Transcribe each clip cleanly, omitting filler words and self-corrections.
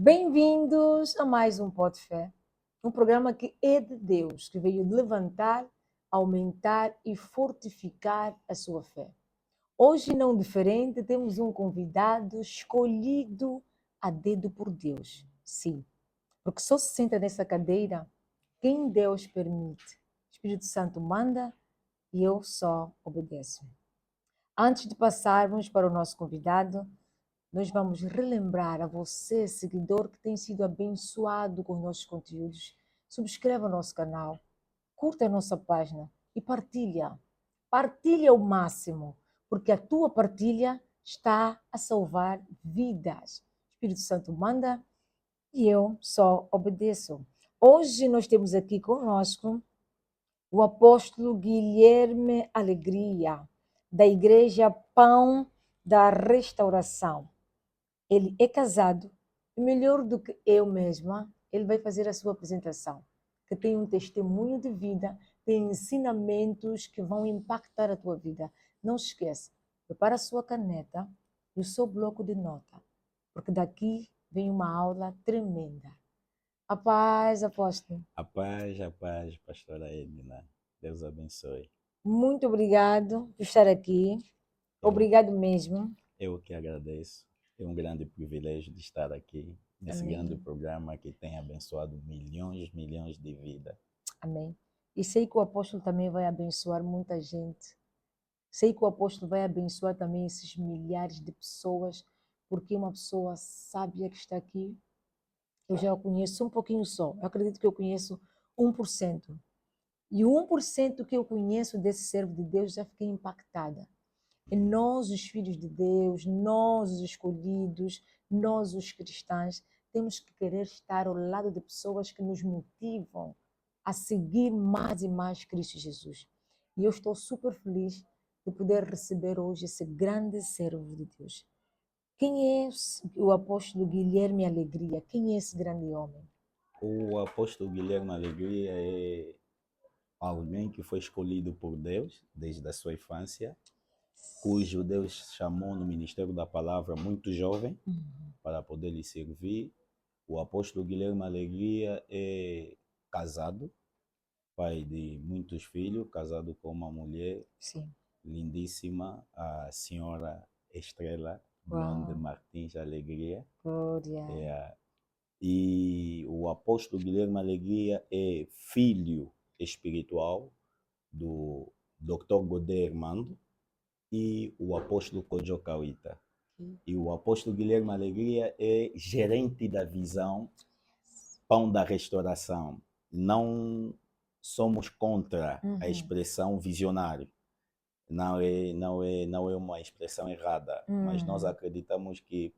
Bem-vindos a mais um Pod Fé, um programa que é de Deus, que veio levantar, aumentar e fortificar a sua fé. Hoje, não diferente, temos um convidado escolhido a dedo por Deus. Sim, porque só se senta nessa cadeira quem Deus permite. O Espírito Santo manda e eu só obedeço. Antes de passarmos para o nosso convidado, nós vamos relembrar a você, seguidor, que tem sido abençoado com os nossos conteúdos. Subscreva o nosso canal, curta a nossa página e partilha. Partilha ao máximo, porque a tua partilha está a salvar vidas. O Espírito Santo manda e eu só obedeço. Hoje nós temos aqui conosco o apóstolo Guilherme Alegria, da Igreja Pão da Restauração. Ele é casado e melhor do que eu mesma, ele vai fazer a sua apresentação, que tem um testemunho de vida, tem ensinamentos que vão impactar a tua vida. Não se esqueça, prepara a sua caneta e o seu bloco de nota, porque daqui vem uma aula tremenda. A paz, apóstolo. A paz, pastora Edna. Deus abençoe. Muito obrigado por estar aqui. Eu, Obrigado mesmo. eu que agradeço. É um grande privilégio de estar aqui nesse grande Amém. programa que tem abençoado milhões de vidas. Amém. E sei que o apóstolo também vai abençoar muita gente. Sei que o apóstolo vai abençoar também esses milhares de pessoas, porque uma pessoa sábia que está aqui, eu já o conheço um pouquinho só. Eu acredito que eu conheço 1%. E o 1% que eu conheço desse servo de Deus já fiquei impactada. E nós, os filhos de Deus, nós, os escolhidos, nós, os cristãos, temos que querer estar ao lado de pessoas que nos motivam a seguir mais e mais Cristo Jesus. E eu estou super feliz de poder receber hoje esse grande servo de Deus. Quem é o apóstolo Guilherme Alegria? Quem é esse grande homem? O apóstolo Guilherme Alegria é alguém que foi escolhido por Deus desde a sua infância, cujo Deus chamou no ministério da palavra muito jovem para poder lhe servir. O apóstolo Guilherme Alegria é casado, pai de muitos filhos, casado com uma mulher Sim. lindíssima, a senhora Estrela Blonde Uau. Martins Alegria. Glória. E o apóstolo Guilherme Alegria é filho espiritual do Dr. Godé Armando e o apóstolo Kojo Kawita. E o apóstolo Guilherme Alegria é gerente da visão Pão da Restauração. Não somos contra a expressão visionário. Não é uma expressão errada, mas nós acreditamos que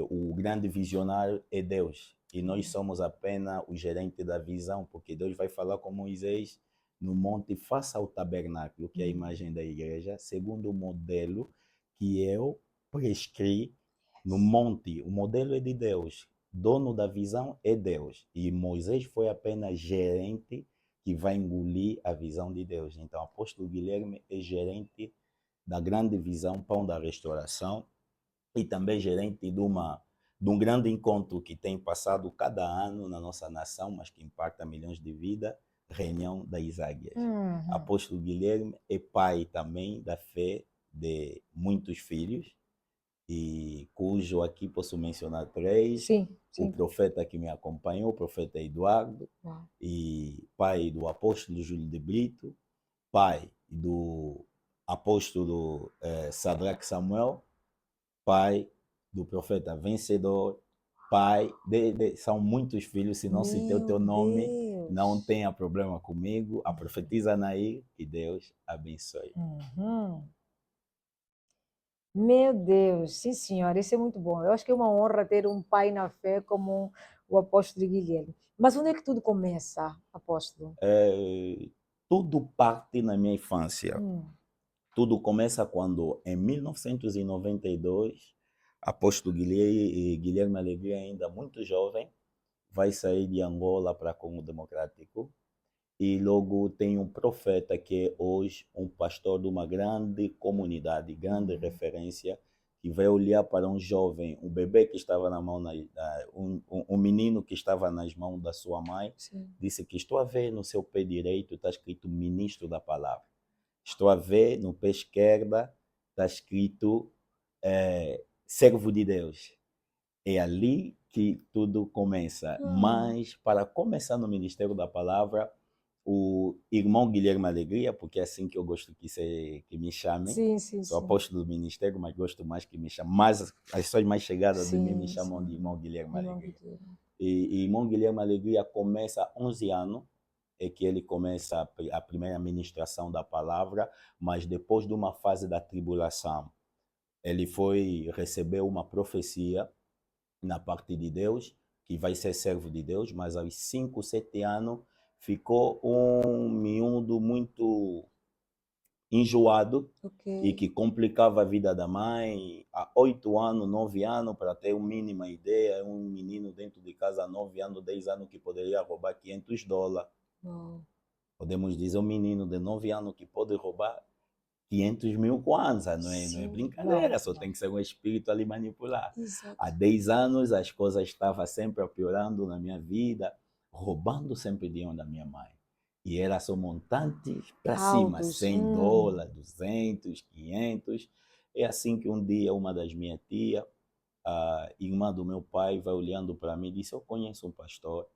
o grande visionário é Deus e nós somos apenas o gerente da visão, porque Deus vai falar com Moisés no monte, faça o tabernáculo, que é a imagem da igreja, segundo o modelo que eu prescrevi no monte. O modelo é de Deus, dono da visão é Deus, e Moisés foi apenas gerente que vai engolir a visão de Deus. Então, o apóstolo Guilherme é gerente da grande visão Pão da Restauração e também gerente de um grande encontro que tem passado cada ano na nossa nação, mas que impacta milhões de vidas, Reunião das Águias. Apóstolo Guilherme é pai também da fé de muitos filhos, e cujo aqui posso mencionar três. Sim, O sim. profeta que me acompanhou, o profeta Eduardo, Uau. e pai do apóstolo Júlio de Brito, pai do apóstolo Sadraque Samuel, pai do profeta Vencedor, pai são muitos filhos. Se não citei o teu nome, Deus. não tenha problema comigo. A profetisa Anaí, que Deus abençoe. Meu Deus, sim senhora, isso é muito bom. Eu acho que é uma honra ter um pai na fé como o apóstolo Guilherme. Mas onde é que tudo começa, apóstolo? Tudo parte na minha infância. Hum. Tudo começa quando, em 1992, apóstolo Guilherme Alegria, ainda muito jovem, vai sair de Angola para Congo Democrático. E logo tem um profeta que é hoje um pastor de uma grande comunidade, grande referência, que vai olhar para um jovem, um bebê que estava na mão, um menino que estava nas mãos da sua mãe, Sim. disse que estou a ver no seu pé direito está escrito ministro da palavra. Estou a ver no pé esquerda está escrito servo de Deus. É ali que tudo começa. Mas para começar no ministério da palavra, o irmão Guilherme Alegria, porque é assim que eu gosto que me chamem. Sim, sim, Sou sim. apóstolo do ministério, mas gosto mais que me chamem. Mas as pessoas mais chegadas de mim me Sim, chamam sim. de irmão Guilherme Irmão Alegria. Guilherme. E irmão Guilherme Alegria começa há 11 anos, é que ele começa a primeira ministração da palavra, mas depois de uma fase da tribulação, ele foi receber uma profecia na parte de Deus, que vai ser servo de Deus, mas aos 5, 7 anos ficou um miúdo muito enjoado e Ok. que complicava a vida da mãe. Há 8 anos, 9 anos, para ter uma mínima ideia, um menino dentro de casa há 9 anos, 10 anos que poderia roubar $500. Uau. Podemos dizer um menino de 9 anos que pode roubar 500 mil kwanza, não é Sim. brincadeira, Uau, só uau. tem que ser um espírito ali manipular. Há Exato. 10 anos as coisas estavam sempre piorando na minha vida, roubando sempre dinheiro da minha mãe. E era só montantes para cima, Altos. $100, 200, 500. É assim que um dia uma das minhas tias, a irmã do meu pai, vai olhando para mim e disse, eu conheço um pastor,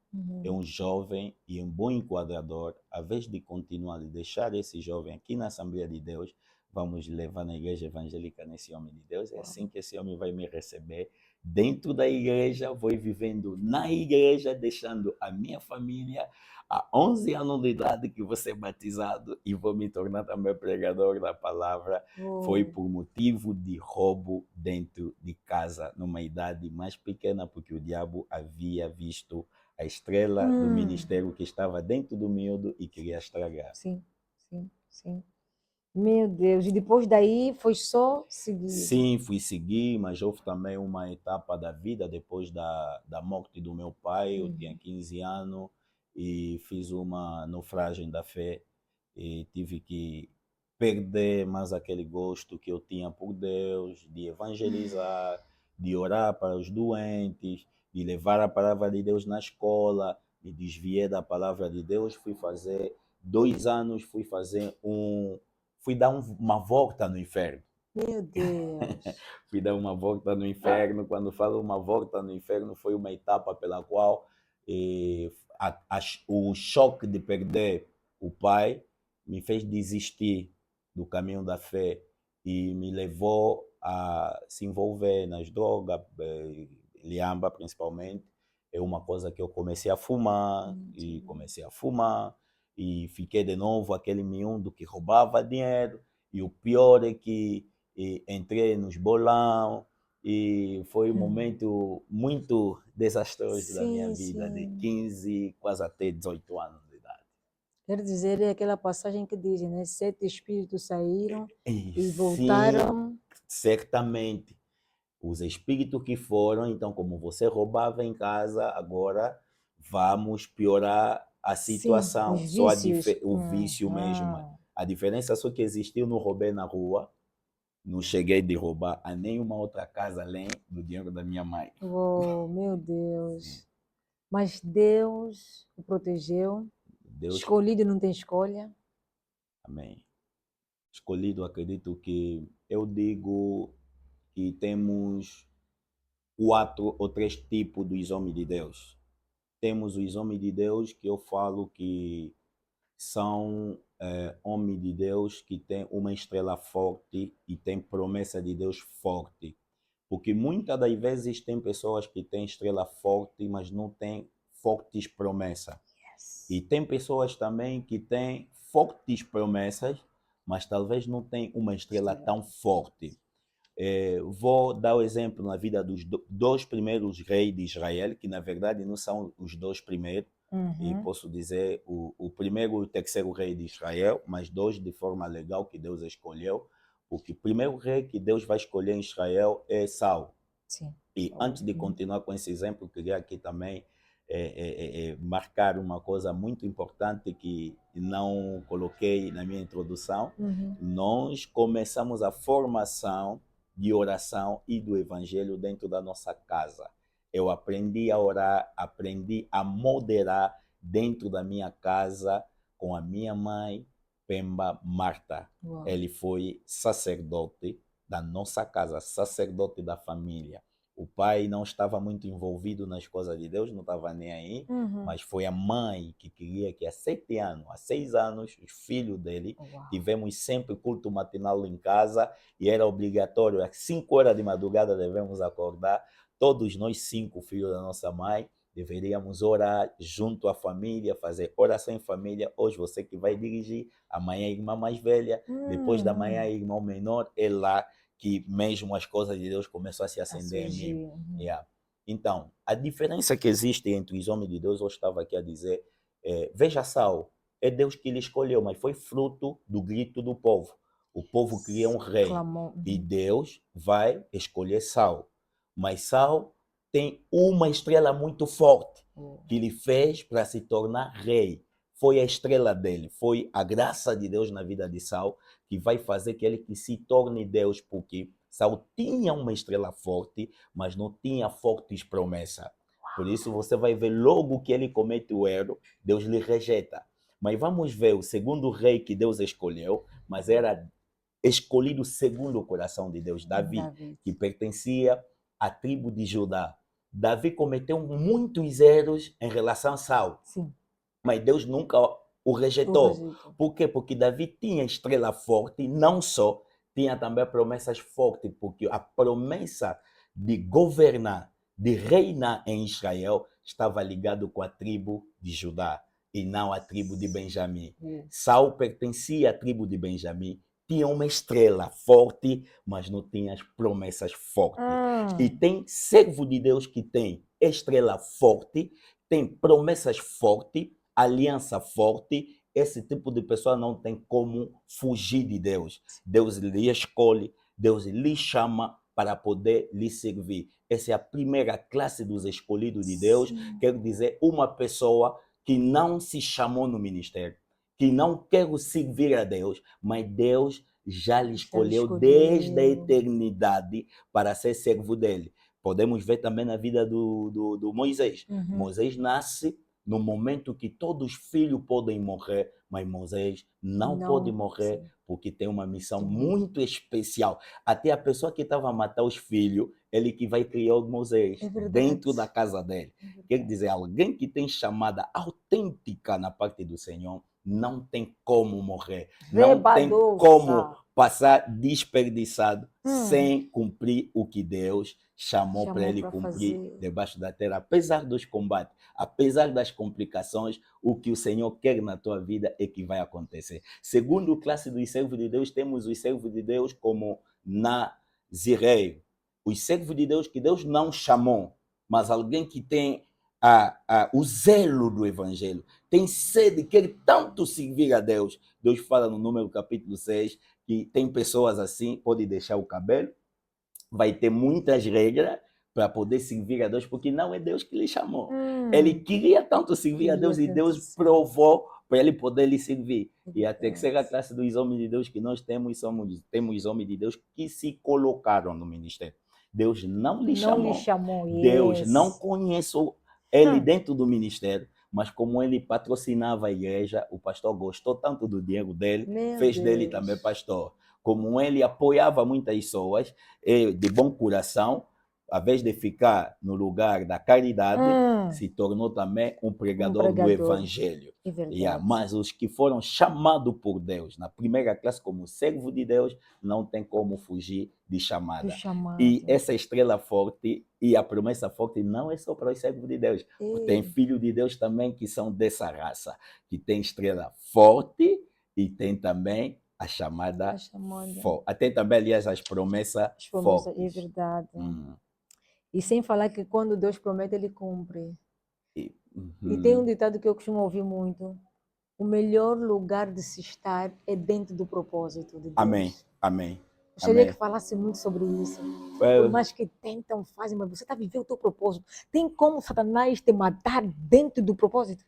é um jovem e um bom enquadrador, a vez de continuar de deixar esse jovem aqui na Assembleia de Deus, vamos levar na igreja evangélica nesse homem de Deus, é assim que esse homem vai me receber dentro da igreja, vou vivendo na igreja, deixando a minha família há 11 anos de idade que vou ser batizado e vou me tornar também pregador da palavra. Foi Oh. por motivo de roubo dentro de casa, numa idade mais pequena, porque o diabo havia visto a estrela do ministério que estava dentro do miúdo e queria estragar. Sim, sim, sim. Meu Deus. E depois daí foi só seguir. Sim, fui seguir, mas houve também uma etapa da vida depois da morte do meu pai. Eu tinha 15 anos e fiz uma naufragem da fé e tive que perder mais aquele gosto que eu tinha por Deus, de evangelizar, de orar para os doentes, de levar a palavra de Deus na escola. Me desviei da palavra de Deus, fui fazer 2 anos, fui dar uma volta no inferno. Meu Deus. Fui dar uma volta no inferno. Quando falo uma volta no inferno, foi uma etapa pela qual o choque de perder o pai me fez desistir do caminho da fé e me levou a se envolver nas drogas, liamba principalmente. É uma coisa que eu comecei a fumar e fiquei de novo aquele miúdo que roubava dinheiro. E o pior é que entrei nos bolão e foi um momento muito desastroso da minha Sim, vida, de sim. 15, quase até 18 anos de idade. Quer dizer, é aquela passagem que dizem, né? 7 espíritos saíram e Sim, voltaram. certamente. Os espíritos que foram, então, como você roubava em casa, agora vamos piorar a Sim, os situação. Só vícios. o vício mesmo. A diferença só que existiu no roubei na rua. Não cheguei de roubar a nenhuma outra casa além do dinheiro da minha mãe. Oh, meu Sim. Deus. Mas Deus o protegeu. Deus, Escolhido não tem escolha. amém. Escolhido, acredito que eu digo que temos 4 ou 3 tipos dos homens de Deus. Temos os homens de Deus que eu falo que são homens de Deus que têm uma estrela forte e têm promessa de Deus forte. Porque muitas das vezes tem pessoas que têm estrela forte, mas não têm fortes promessas. E tem pessoas também que têm fortes promessas, mas talvez não têm uma estrela tão forte. Vou dar o exemplo na vida dos 2 primeiros reis de Israel, que na verdade não são os 2 primeiros, e posso dizer o primeiro e o terceiro rei de Israel, mas 2 de forma legal que Deus escolheu, porque o primeiro rei que Deus vai escolher em Israel é Saul. Sim. E antes de continuar com esse exemplo, queria aqui também marcar uma coisa muito importante que não coloquei na minha introdução. Nós começamos a formação de oração e do evangelho dentro da nossa casa. Eu aprendi a orar, aprendi a moderar dentro da minha casa com a minha mãe, Pemba Marta. Uau. Ele foi sacerdote da nossa casa, sacerdote da família. O pai não estava muito envolvido nas coisas de Deus, não estava nem aí, mas foi a mãe que queria que há 6 anos, os filhos dele, Uau. tivemos sempre culto matinal em casa e era obrigatório, às 5 horas de madrugada devemos acordar, todos nós 5 filhos da nossa mãe, deveríamos orar junto à família, fazer oração em família. Hoje você que vai dirigir, amanhã a irmã mais velha, depois da manhã a irmã menor, é lá que mesmo as coisas de Deus começam a se acender em mim. Yeah. Então, a diferença que existe entre os homens de Deus, eu estava aqui a dizer, veja Saul, é Deus que lhe escolheu, mas foi fruto do grito do povo. O povo queria um rei e Deus vai escolher Saul. Mas Saul tem uma estrela muito forte que lhe fez para se tornar rei. Foi a estrela dele, foi a graça de Deus na vida de Saul que vai fazer que ele se torne Deus, porque Saul tinha uma estrela forte, mas não tinha fortes promessas. Por isso você vai ver logo que ele comete o erro, Deus lhe rejeita. Mas vamos ver o segundo rei que Deus escolheu, mas era escolhido segundo o coração de Deus, Davi, que pertencia à tribo de Judá. Davi cometeu muitos erros em relação a Saul. Sim. Mas Deus nunca o rejeitou. Por quê? Porque Davi tinha estrela forte, não só, tinha também promessas fortes, porque a promessa de governar, de reinar em Israel, estava ligado com a tribo de Judá e não a tribo de Benjamim. Saul pertencia à tribo de Benjamim, tinha uma estrela forte, mas não tinha as promessas fortes. E tem servo de Deus que tem estrela forte, tem promessas fortes, aliança forte. Esse tipo de pessoa não tem como fugir de Deus. Deus lhe escolhe, Deus lhe chama para poder lhe servir. Essa é a primeira classe dos escolhidos de Deus. Quer dizer, uma pessoa que não se chamou no ministério, que não quer servir a Deus, mas Deus já lhe escolheu desde a eternidade para ser servo dele. Podemos ver também na vida do Moisés. Moisés nasce no momento que todos os filhos podem morrer, mas Moisés não pode morrer porque tem uma missão muito especial. Até a pessoa que estava a matar os filhos, ele que vai criar o Moisés dentro da casa dele. Quer dizer, alguém que tem chamada autêntica na parte do Senhor, não tem como morrer, não tem como passar desperdiçado sem cumprir o que Deus chamou para ele cumprir debaixo da terra. Apesar dos combates, apesar das complicações, o que o Senhor quer na tua vida é que vai acontecer. Segundo classe dos servos de Deus, temos os servos de Deus como nazireio. Os servos de Deus que Deus não chamou, mas alguém que tem o zelo do evangelho, tem sede, quer tanto servir a Deus. Deus fala no Número capítulo 6 que tem pessoas assim, pode deixar o cabelo, vai ter muitas regras para poder servir a Deus, porque não é Deus que lhe chamou. Ele queria tanto servir a Deus e Deus provou para ele poder lhe servir. E a terceira classe dos homens de Deus que nós temos, temos homens de Deus que se colocaram no ministério. Deus não lhe chamou. Deus não conheceu ele dentro do ministério, mas como ele patrocinava a igreja, o pastor gostou tanto do dinheiro dele, fez dele também pastor. Como ele apoiava muitas pessoas de bom coração, ao invés de ficar no lugar da caridade, se tornou também um pregador do evangelho. Mas os que foram chamados por Deus, na primeira classe como servo de Deus, não tem como fugir de chamada. E essa estrela forte e a promessa forte não é só para os servos de Deus. Tem filhos de Deus também que são dessa raça, que tem estrela forte e tem também a chamada forte. Tem também, aliás, as promessas fortes. É verdade. E sem falar que quando Deus promete, Ele cumpre. E tem um ditado que eu costumo ouvir muito. O melhor lugar de se estar é dentro do propósito de Deus. Amém. Gostaria que falasse muito sobre isso. Por mais que tentam, fazem, mas você está vivendo o teu propósito. Tem como Satanás te matar dentro do propósito?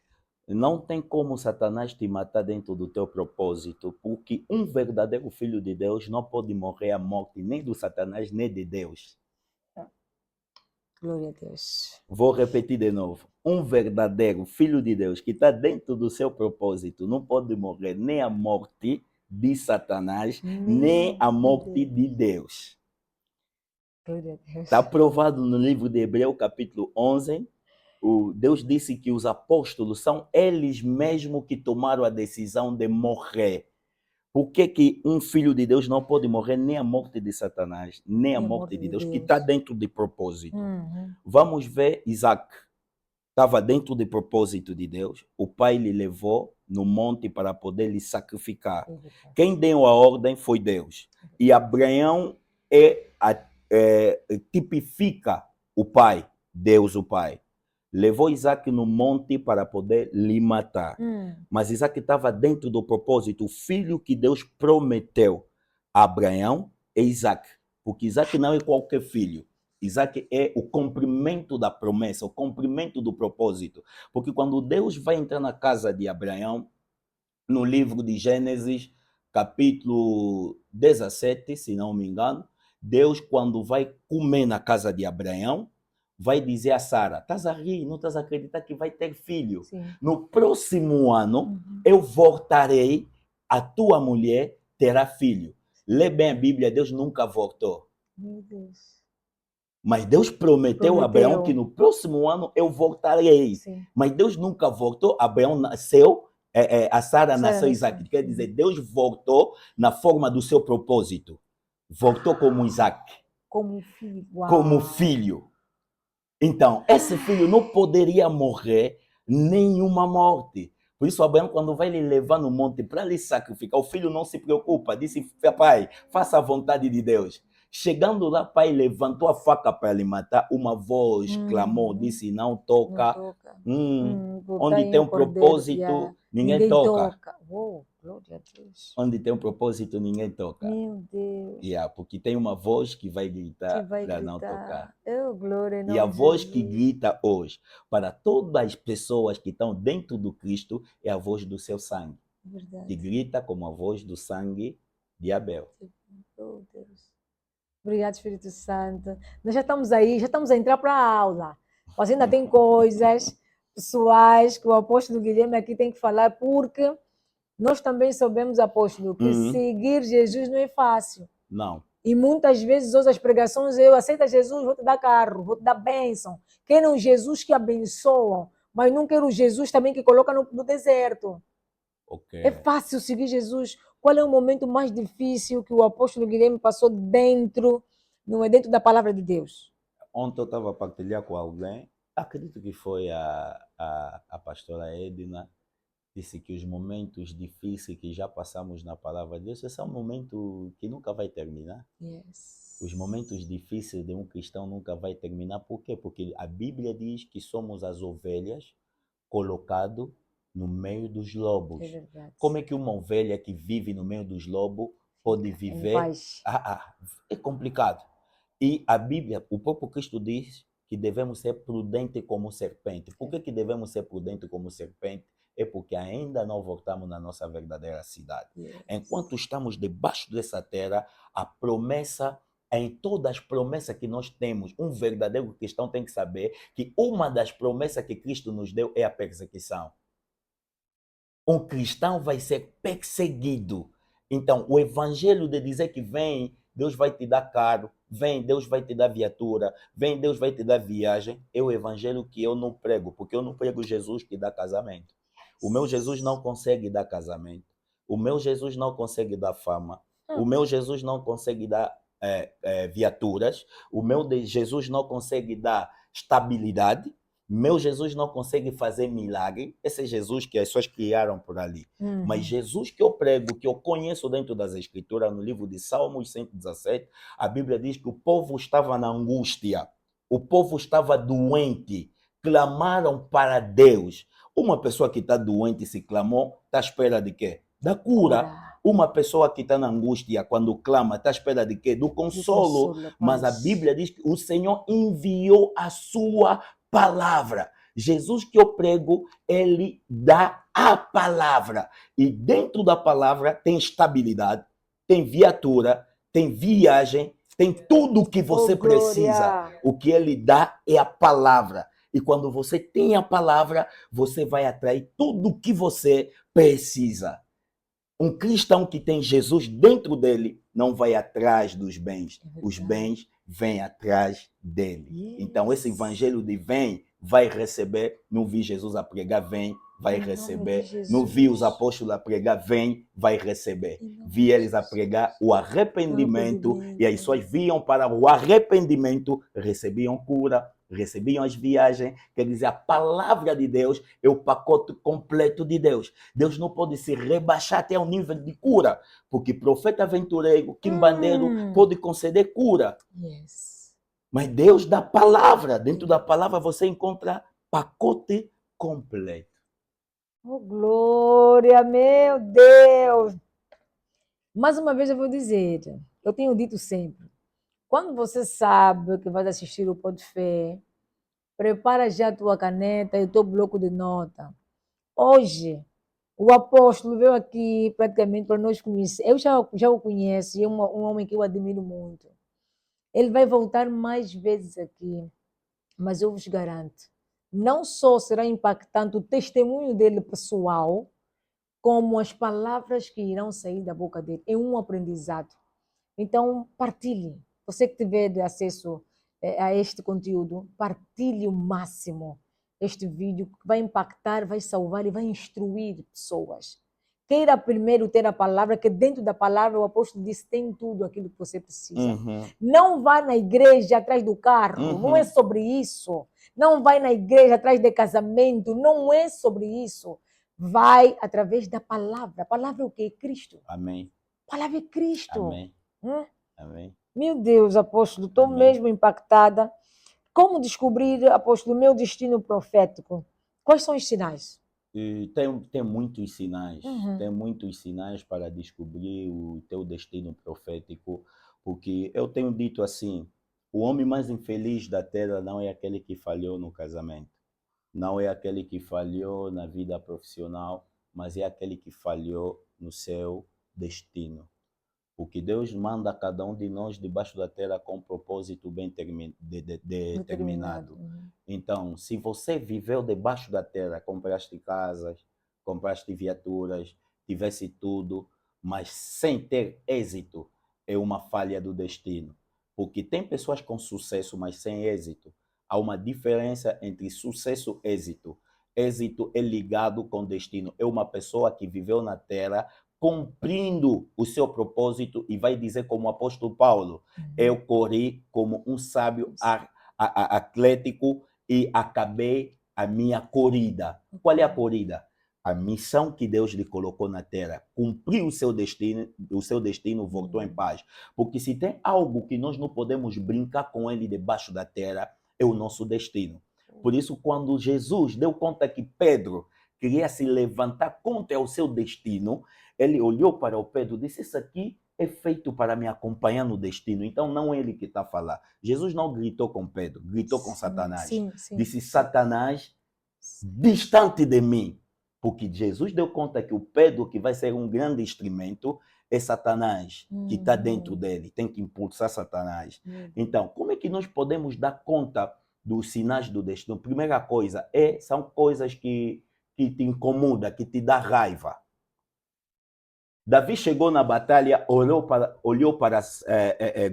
Não tem como Satanás te matar dentro do teu propósito, porque um verdadeiro filho de Deus não pode morrer a morte nem do Satanás, nem de Deus. Glória a Deus. Vou repetir de novo. Um verdadeiro filho de Deus que está dentro do seu propósito não pode morrer nem a morte de Satanás, nem a morte de Deus. Glória a Deus. Está provado no livro de Hebreus, capítulo 11. Deus disse que os apóstolos são eles mesmos que tomaram a decisão de morrer. Por que um filho de Deus não pode morrer nem a morte de Satanás, nem a morte de Deus, que está dentro de propósito? Vamos ver Isaac. Estava dentro do propósito de Deus. O pai lhe levou no monte para poder lhe sacrificar. Quem deu a ordem foi Deus. E Abraão tipifica o pai, Deus o pai. Levou Isaac no monte para poder lhe matar. Mas Isaac estava dentro do propósito. O filho que Deus prometeu a Abraão é Isaac. Porque Isaac não é qualquer filho. Isaac é o cumprimento da promessa, o cumprimento do propósito. Porque quando Deus vai entrar na casa de Abraão, no livro de Gênesis, capítulo 17, se não me engano, Deus, quando vai comer na casa de Abraão, vai dizer a Sara: estás a rir, não estás a acreditar que vai ter filho. Sim. No próximo ano, eu voltarei, a tua mulher terá filho. Lê bem a Bíblia, Deus nunca voltou. Meu Deus. Mas Deus prometeu a Abraão que no próximo ano eu voltarei. Sim. Mas Deus nunca voltou. Abraão nasceu, a Sara nasceu Isaac. Quer dizer, Deus voltou na forma do seu propósito. Voltou como Isaac. Como filho. Uau. Como filho. Então, esse filho não poderia morrer nenhuma morte. Por isso, Abraão, quando vai lhe levar no monte para lhe sacrificar, o filho não se preocupa. Disse: pai, faça a vontade de Deus. Chegando lá, pai levantou a faca para lhe matar. Uma voz clamou, disse: não toca. Não toca. Onde tem um propósito, ninguém toca. Oh, glória a Deus. Onde tem um propósito, ninguém toca. Meu Deus. Porque tem uma voz que vai gritar para não tocar. Oh, glória, e a voz que grita hoje para todas as pessoas que estão dentro do Cristo é a voz do seu sangue. Verdade. Que grita como a voz do sangue de Abel. Oh, Deus. Obrigado, Espírito Santo. Nós já estamos aí, já estamos a entrar para a aula. Mas ainda tem coisas pessoais que o apóstolo Guilherme aqui tem que falar, porque nós também soubemos, apóstolo, que seguir Jesus não é fácil. Não. E muitas vezes as pregações, eu aceito Jesus, vou te dar carro, vou te dar bênção. Quero um Jesus que abençoa, mas não quero Jesus também que coloca no deserto. Okay. É fácil seguir Jesus. Qual é o momento mais difícil que o apóstolo Guilherme passou dentro, não é dentro da palavra de Deus? Ontem eu estava a partilhar com alguém, acredito que foi a pastora Edna, disse que os momentos difíceis que já passamos na palavra de Deus, esse é um momento que nunca vai terminar. Yes. Os momentos difíceis de um cristão nunca vai terminar. Por quê? Porque a Bíblia diz que somos as ovelhas colocadas no meio dos lobos. É verdade. Como é que uma ovelha que vive no meio dos lobos pode viver? É complicado. E a Bíblia, o próprio Cristo diz que devemos ser prudentes como serpente. Por que devemos ser prudentes como serpente? É porque ainda não voltamos na nossa verdadeira cidade. Yes. Enquanto estamos debaixo dessa terra, a promessa, em todas as promessas que nós temos, um verdadeiro cristão tem que saber que uma das promessas que Cristo nos deu é a perseguição. Um cristão vai ser perseguido. Então, o evangelho de dizer que vem, Deus vai te dar carro, vem, Deus vai te dar viatura, vem, Deus vai te dar viagem, é o evangelho que eu não prego, porque eu não prego Jesus que dá casamento. O meu Jesus não consegue dar casamento. O meu Jesus não consegue dar fama. O meu Jesus não consegue dar viaturas. O meu Jesus não consegue dar estabilidade. Meu Jesus não consegue fazer milagre. Esse é Jesus que as pessoas criaram por ali. Mas Jesus que eu prego, que eu conheço dentro das Escrituras, no livro de Salmos 117, a Bíblia diz que o povo estava na angústia. O povo estava doente. Clamaram para Deus. Uma pessoa que está doente, se clamou, está à espera de quê? Da cura. Uma pessoa que está na angústia, quando clama, está à espera de quê? Do consolo. Mas a Bíblia diz que o Senhor enviou a sua palavra. Jesus que eu prego, ele dá a palavra. E dentro da palavra tem estabilidade, tem viatura, tem viagem, tem tudo o que você precisa. glória! O que ele dá é a palavra. E quando você tem a palavra, você vai atrair tudo o que você precisa. Um cristão que tem Jesus dentro dele não vai atrás dos bens. Os bens vêm atrás dele. Então, esse evangelho de vem, vai receber. Não vi Jesus a pregar, vem, vai receber. Não vi os apóstolos a pregar, vem, vai receber. Vi eles a pregar o arrependimento e as pessoas vinham para o arrependimento, recebiam cura, recebiam as viagens. Quer dizer, a palavra de Deus é o pacote completo de Deus. Deus não pode se rebaixar até ao nível de cura, porque profeta aventureiro, quimbandeiro, pode conceder cura. Mas Deus dá palavra. Dentro da palavra você encontra pacote completo. Oh, glória, meu Deus! Mais uma vez eu vou dizer, eu tenho dito sempre, quando você sabe que vai assistir o Pó de Fé, prepara já a tua caneta e o teu bloco de nota. Hoje, o apóstolo veio aqui praticamente para nós conhecer. Eu já o conheço, e é um homem que eu admiro muito. Ele vai voltar mais vezes aqui, mas eu vos garanto, não só será impactante o testemunho dele pessoal, como as palavras que irão sair da boca dele. É um aprendizado. Então, partilhe. Você que tiver acesso a este conteúdo, partilhe o máximo este vídeo, que vai impactar, vai salvar e vai instruir pessoas. Queira primeiro ter a palavra, que dentro da palavra o apóstolo disse, tem tudo aquilo que você precisa. Não vá na igreja atrás do carro, não é sobre isso. Não vai na igreja atrás de casamento, não é sobre isso. Vai através da palavra. A palavra é o quê? Cristo. Amém. A palavra é Cristo. Amém. Amém. Meu Deus, apóstolo, estou mesmo impactada. Como descobrir, apóstolo, o meu destino profético? Quais são os sinais? E tem muitos sinais. Tem muitos sinais para descobrir o teu destino profético. Porque eu tenho dito assim, o homem mais infeliz da terra não é aquele que falhou no casamento. Não é aquele que falhou na vida profissional, mas é aquele que falhou no seu destino. Porque Deus manda cada um de nós debaixo da terra com um propósito bem determinado. Então, se você viveu debaixo da terra, compraste casas, compraste viaturas, tivesse tudo, mas sem ter êxito, é uma falha do destino. Porque tem pessoas com sucesso, mas sem êxito. Há uma diferença entre sucesso e êxito. Êxito é ligado com destino. É uma pessoa que viveu na terra cumprindo o seu propósito e vai dizer como o apóstolo Paulo, eu corri como um sábio atlético e acabei a minha corrida. Qual é a corrida? A missão que Deus lhe colocou na terra. Cumpriu o seu destino voltou em paz. Porque se tem algo que nós não podemos brincar com ele debaixo da terra, é o nosso destino. Por isso, quando Jesus deu conta que Pedro queria se levantar contra o seu destino, ele olhou para o Pedro e disse, isso aqui é feito para me acompanhar no destino. Então, não é ele que está a falar. Jesus não gritou com Pedro, gritou com Satanás. Disse, Satanás, distante de mim. Porque Jesus deu conta que o Pedro, que vai ser um grande instrumento, é Satanás, que está dentro dele. Tem que impulsar Satanás. Então, como é que nós podemos dar conta dos sinais do destino? Primeira coisa, são coisas que te incomodam, que te dá raiva. Davi chegou na batalha, olhou para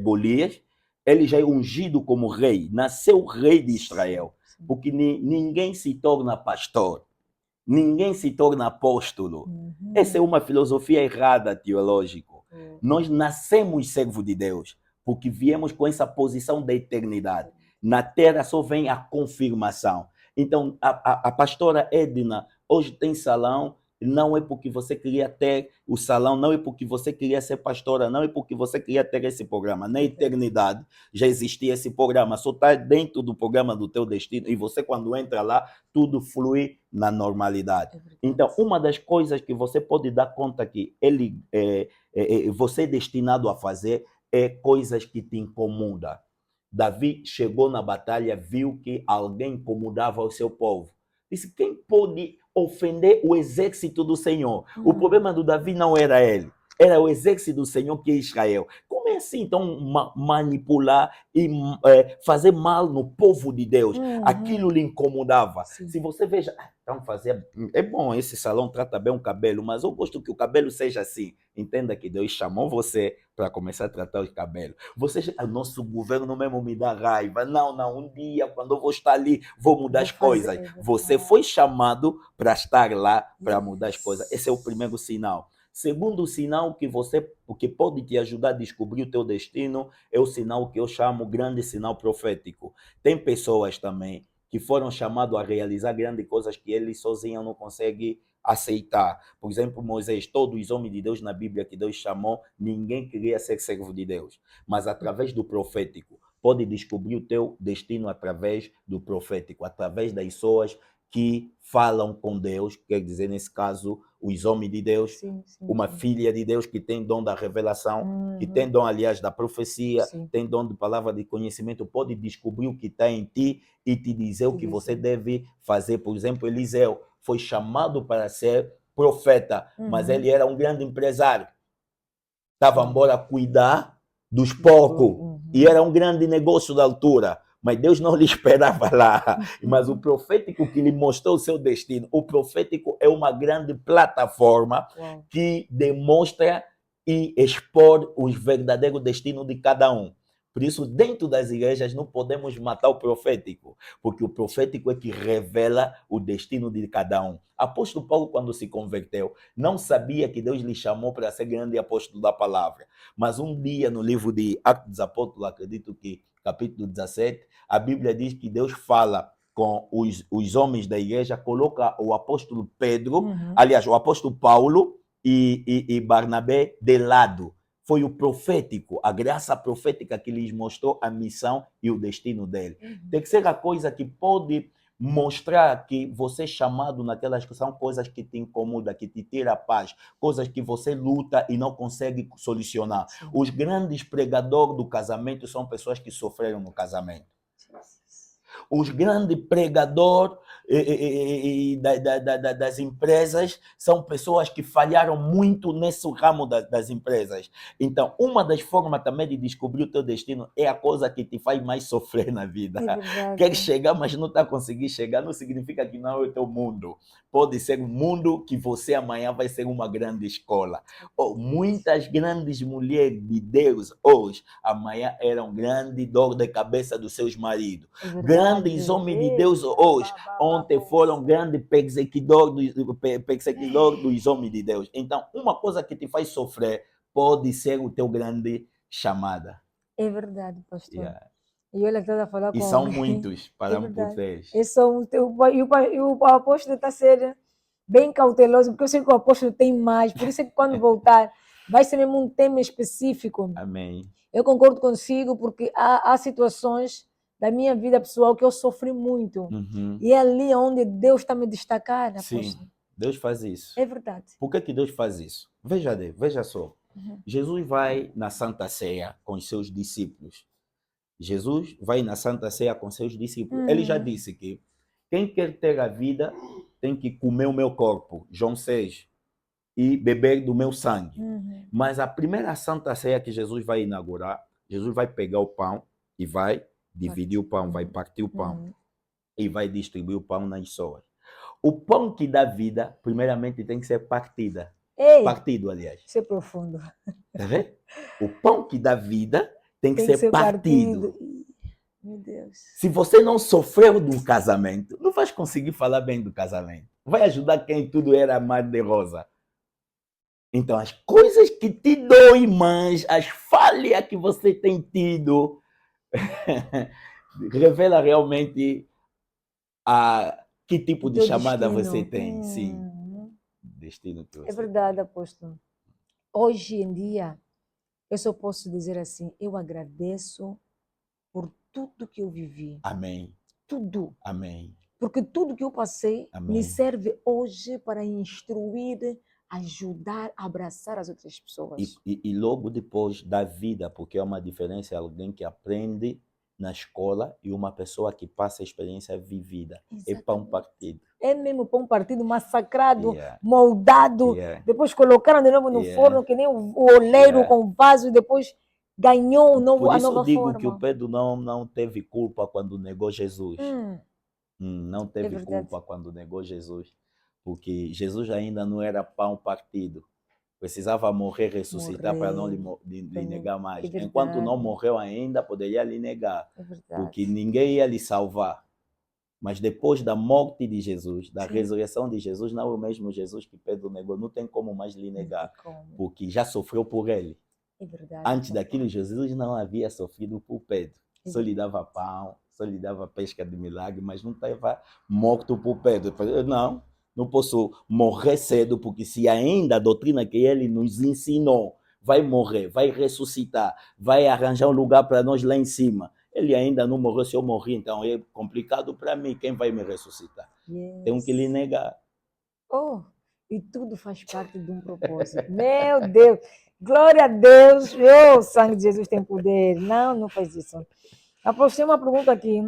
Golias, ele já é ungido como rei, nasceu rei de Israel, porque ninguém se torna pastor, ninguém se torna apóstolo. Essa é uma filosofia errada teológica. Nós nascemos servo de Deus, porque viemos com essa posição da eternidade. Na terra só vem a confirmação. Então, a pastora Edna hoje tem salão, não é porque você queria ter o salão, não é porque você queria ser pastora, não é porque você queria ter esse programa. Na eternidade já existia esse programa, só está dentro do programa do teu destino e você quando entra lá, tudo flui na normalidade. Então, uma das coisas que você pode dar conta que você é destinado a fazer é coisas que te incomodam. Davi chegou na batalha, viu que alguém incomodava o seu povo. Disse, quem pode ofender o exército do Senhor? O problema do Davi não era ele. Era o exército do Senhor, que é Israel. Como é assim, então, manipular e fazer mal no povo de Deus? Aquilo lhe incomodava. Sim. Se você veja, então fazer, é bom, esse salão trata bem o cabelo, mas eu gosto que o cabelo seja assim. Entenda que Deus chamou você para começar a tratar o cabelo. Você, nosso governo mesmo me dá raiva. Não, um dia, quando eu vou estar ali, vou mudar as coisas. Você foi chamado para estar lá, para mudar as coisas. Esse é o primeiro sinal. Segundo sinal o que pode te ajudar a descobrir o teu destino é o sinal que eu chamo grande sinal profético. Tem pessoas também que foram chamados a realizar grandes coisas que eles sozinhos não conseguem aceitar. Por exemplo, Moisés, todos os homens de Deus na Bíblia que Deus chamou, ninguém queria ser servo de Deus. Mas através do profético, pode descobrir o teu destino através do profético, através das pessoas que falam com Deus, quer dizer, nesse caso, os homens de Deus, uma filha de Deus que tem dom da revelação, que tem dom, aliás, da profecia, tem dom de palavra de conhecimento, pode descobrir o que está em ti e te dizer o que você deve fazer. Por exemplo, Eliseu foi chamado para ser profeta, mas ele era um grande empresário. Estava embora cuidar dos porcos e era um grande negócio da altura. Mas Deus não lhe esperava lá. Mas o profético que lhe mostrou o seu destino, o profético é uma grande plataforma que demonstra e expor o verdadeiro destino de cada um. Por isso, dentro das igrejas, não podemos matar o profético, porque o profético é que revela o destino de cada um. Apóstolo Paulo, quando se converteu, não sabia que Deus lhe chamou para ser grande apóstolo da palavra. Mas um dia, no livro de Atos dos Apóstolos, acredito que capítulo 17, a Bíblia diz que Deus fala com os homens da igreja, coloca o apóstolo Pedro, aliás, o apóstolo Paulo e Barnabé de lado. Foi o profético, a graça profética que lhes mostrou a missão e o destino dele. Terceira coisa que pode mostrar que você é chamado naquelas que são coisas que te incomodam, que te tiram a paz, coisas que você luta e não consegue solucionar. Os grandes pregadores do casamento são pessoas que sofreram no casamento. Os grandes pregadores das empresas são pessoas que falharam muito nesse ramo das empresas. Então, uma das formas também de descobrir o teu destino é a coisa que te faz mais sofrer na vida. Quer chegar, mas não está conseguindo chegar, não significa que não é o teu mundo. Pode ser um mundo que você amanhã vai ser uma grande escola. Muitas grandes mulheres de Deus hoje, amanhã eram grande dor de cabeça dos seus maridos. Grandes homens de Deus hoje, ontem foram grandes perseguidores dos homens de Deus. Então, uma coisa que te faz sofrer pode ser o teu grande chamada. É verdade, pastor. E olha que a falar com são alguém. Muitos, paramos por três. E o apóstolo está a ser bem cauteloso, porque eu sei que o apóstolo tem mais, por isso é que quando voltar, vai ser mesmo um tema específico. Amém. Eu concordo consigo, porque há situações da minha vida pessoal que eu sofri muito. E é ali onde Deus está me destacando. Sim, Deus faz isso. É verdade. Por que Deus faz isso? Veja só. Jesus vai na Santa Ceia com os seus discípulos. Jesus vai na Santa Ceia com seus discípulos. Ele já disse que quem quer ter a vida tem que comer o meu corpo, João 6, e beber do meu sangue. Mas a primeira Santa Ceia que Jesus vai inaugurar, Jesus vai pegar o pão e vai dividir o pão, vai partir o pão e vai distribuir o pão nas pessoas. O pão que dá vida, primeiramente, tem que ser partido, aliás. Isso é profundo. Tá vendo? O pão que dá vida tem que ser partido. Meu Deus. Se você não sofreu de um casamento, não vai conseguir falar bem do casamento. Vai ajudar quem tudo era mar de rosa. Então, as coisas que te doem mais, as falhas que você tem tido, revela realmente que tipo de chamada você tem. Sim. Destino que você é verdade, apóstolo. Hoje em dia, eu só posso dizer assim, eu agradeço por tudo que eu vivi. Amém. Tudo. Amém. Porque tudo que eu passei Amém. me serve hoje para instruir, ajudar, abraçar as outras pessoas. E logo depois da vida, porque é uma diferença, alguém que aprende na escola e uma pessoa que passa a experiência vivida. É pão Exatamente. partido. É mesmo pão partido, massacrado, Yeah, moldado, yeah, depois colocaram de novo no yeah, forno, que nem o oleiro yeah. com vaso, e depois ganhou Por a isso eu nova digo que o forma. Pedro não teve culpa quando negou Jesus. Hum, Não é teve verdade. culpa quando negou Jesus. Porque Jesus ainda não era pão partido. Precisava morrer, ressuscitar para não Morrer. lhe negar É mais. Enquanto não verdade. morreu ainda, poderia lhe negar. É verdade. Porque ninguém ia lhe salvar. Mas depois da morte de Jesus, da Sim. ressurreição de Jesus, não é o mesmo Jesus que Pedro negou. Não tem como mais lhe Não negar. tem como. Porque já sofreu por ele. É verdade. Antes daquilo, concordo. Jesus não havia sofrido por Pedro. É Só lhe verdade. dava pão, só lhe dava pesca de milagre, mas não estava morto por Pedro. Não posso morrer cedo, porque se ainda a doutrina que ele nos ensinou vai morrer, vai ressuscitar, vai arranjar um lugar para nós lá em cima. Ele ainda não morreu, se eu morri, então é complicado para mim. Quem vai me ressuscitar? Tenho que lhe Yes. negar. Oh, e tudo faz parte de um propósito. Meu Deus! Glória a Deus! O sangue de Jesus tem poder. Não faz isso. Apostei uma pergunta aqui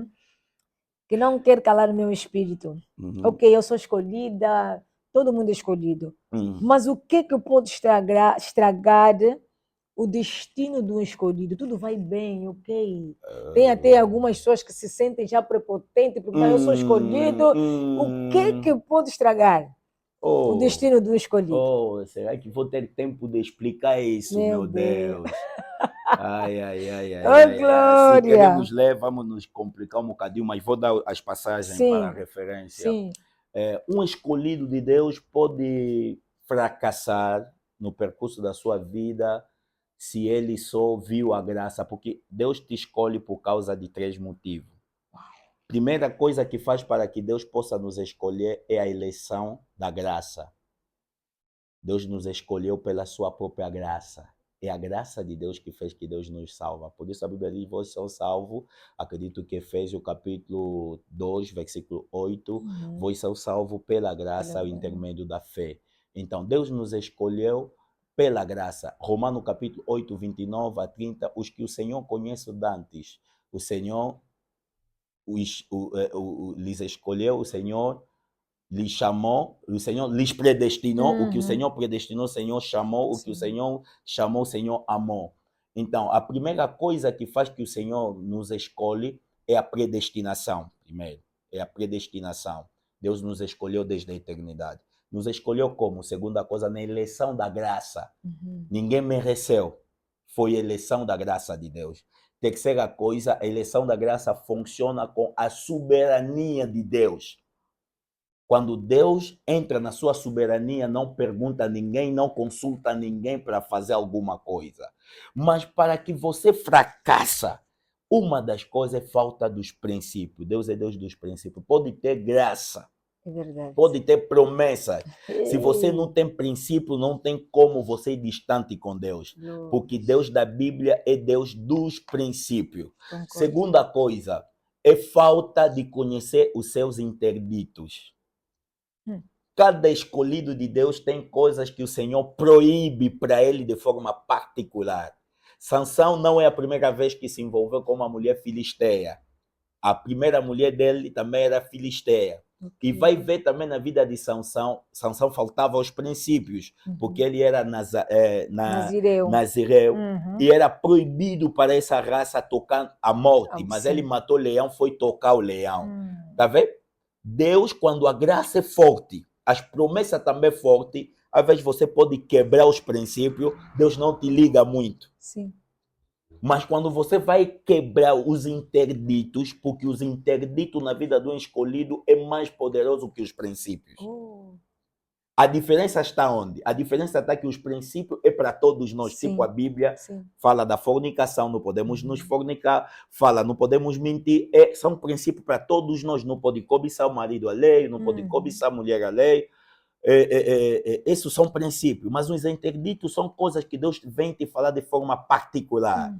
que não quer calar o meu espírito. Ok, eu sou escolhida, todo mundo é escolhido. Mas o que pode estragar o destino do escolhido? Tudo vai bem, ok? Tem até algumas pessoas que se sentem já prepotentes, porque eu sou escolhido. O que pode estragar o destino do escolhido? Será que vou ter tempo de explicar isso, Meu meu Deus! Deus? Ai. Oh, Se glória! queremos ler, vamos nos complicar um bocadinho, mas vou dar as passagens para a Sim, referência. sim. Um escolhido de Deus pode fracassar no percurso da sua vida se ele só viu a graça, porque Deus te escolhe por causa de 3 motivos. Primeira coisa que faz para que Deus possa nos escolher é a eleição da graça. Deus nos escolheu pela sua própria graça. É a graça de Deus que fez que Deus nos salva. Por isso a Bíblia diz, vós são salvos, acredito que Efésios capítulo 2, versículo 8, vós são salvos pela graça, ao intermédio da fé. Então, Deus nos escolheu pela graça. Romanos capítulo 8, 29 a 30, os que o Senhor conhece dantes, o Senhor lhes escolheu, o Senhor lhes chamou, o Senhor lhes predestinou, o que o Senhor predestinou, o Senhor chamou, o que o Senhor chamou, o Senhor amou. Então, a primeira coisa que faz que o Senhor nos escolhe é a predestinação, primeiro. É a predestinação. Deus nos escolheu desde a eternidade. Nos escolheu como? Segunda coisa, na eleição da graça. Ninguém mereceu. Foi a eleição da graça de Deus. Terceira coisa, a eleição da graça funciona com a soberania de Deus. Quando Deus entra na sua soberania, não pergunta a ninguém, não consulta ninguém para fazer alguma coisa. Mas para que você fracassa, uma das coisas é falta dos princípios. Deus é Deus dos princípios. Pode ter graça, É verdade. pode ter promessas. Se você não tem princípio, não tem como você ir distante com Deus. Porque Deus da Bíblia é Deus dos princípios. Concordo. Segunda coisa, é falta de conhecer os seus interditos. Cada escolhido de Deus tem coisas que o Senhor proíbe para ele de forma particular. Sansão não é a primeira vez que se envolveu com uma mulher filisteia. A primeira mulher dele também era filisteia. E vai ver também na vida de Sansão, Sansão faltava aos princípios, porque ele era nazireu. E era proibido para essa raça tocar a morte, mas ele matou o leão, foi tocar o leão. Tá vendo? Deus, quando a graça é forte, as promessas também fortes, às vezes você pode quebrar os princípios, Deus não te liga muito. Sim. Mas quando você vai quebrar os interditos, porque os interditos na vida do escolhido é mais poderoso que os princípios. A diferença está onde? A diferença está que os princípios é para todos nós. Tipo a Bíblia fala da fornicação, não podemos nos fornicar, fala, não podemos mentir. São princípios para todos nós. Não pode cobiçar o marido alheio, não pode cobiçar a mulher alheia. Esses são princípios, mas os interditos são coisas que Deus vem te falar de forma particular.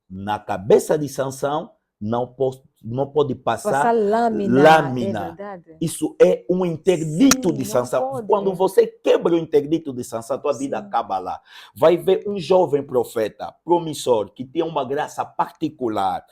Na cabeça de Sansão não pode passar lâmina. Isso é um interdito de Sansão. Quando você quebra o interdito de Sansão, a tua vida acaba lá. Vai ver um jovem profeta promissor que tem uma graça particular.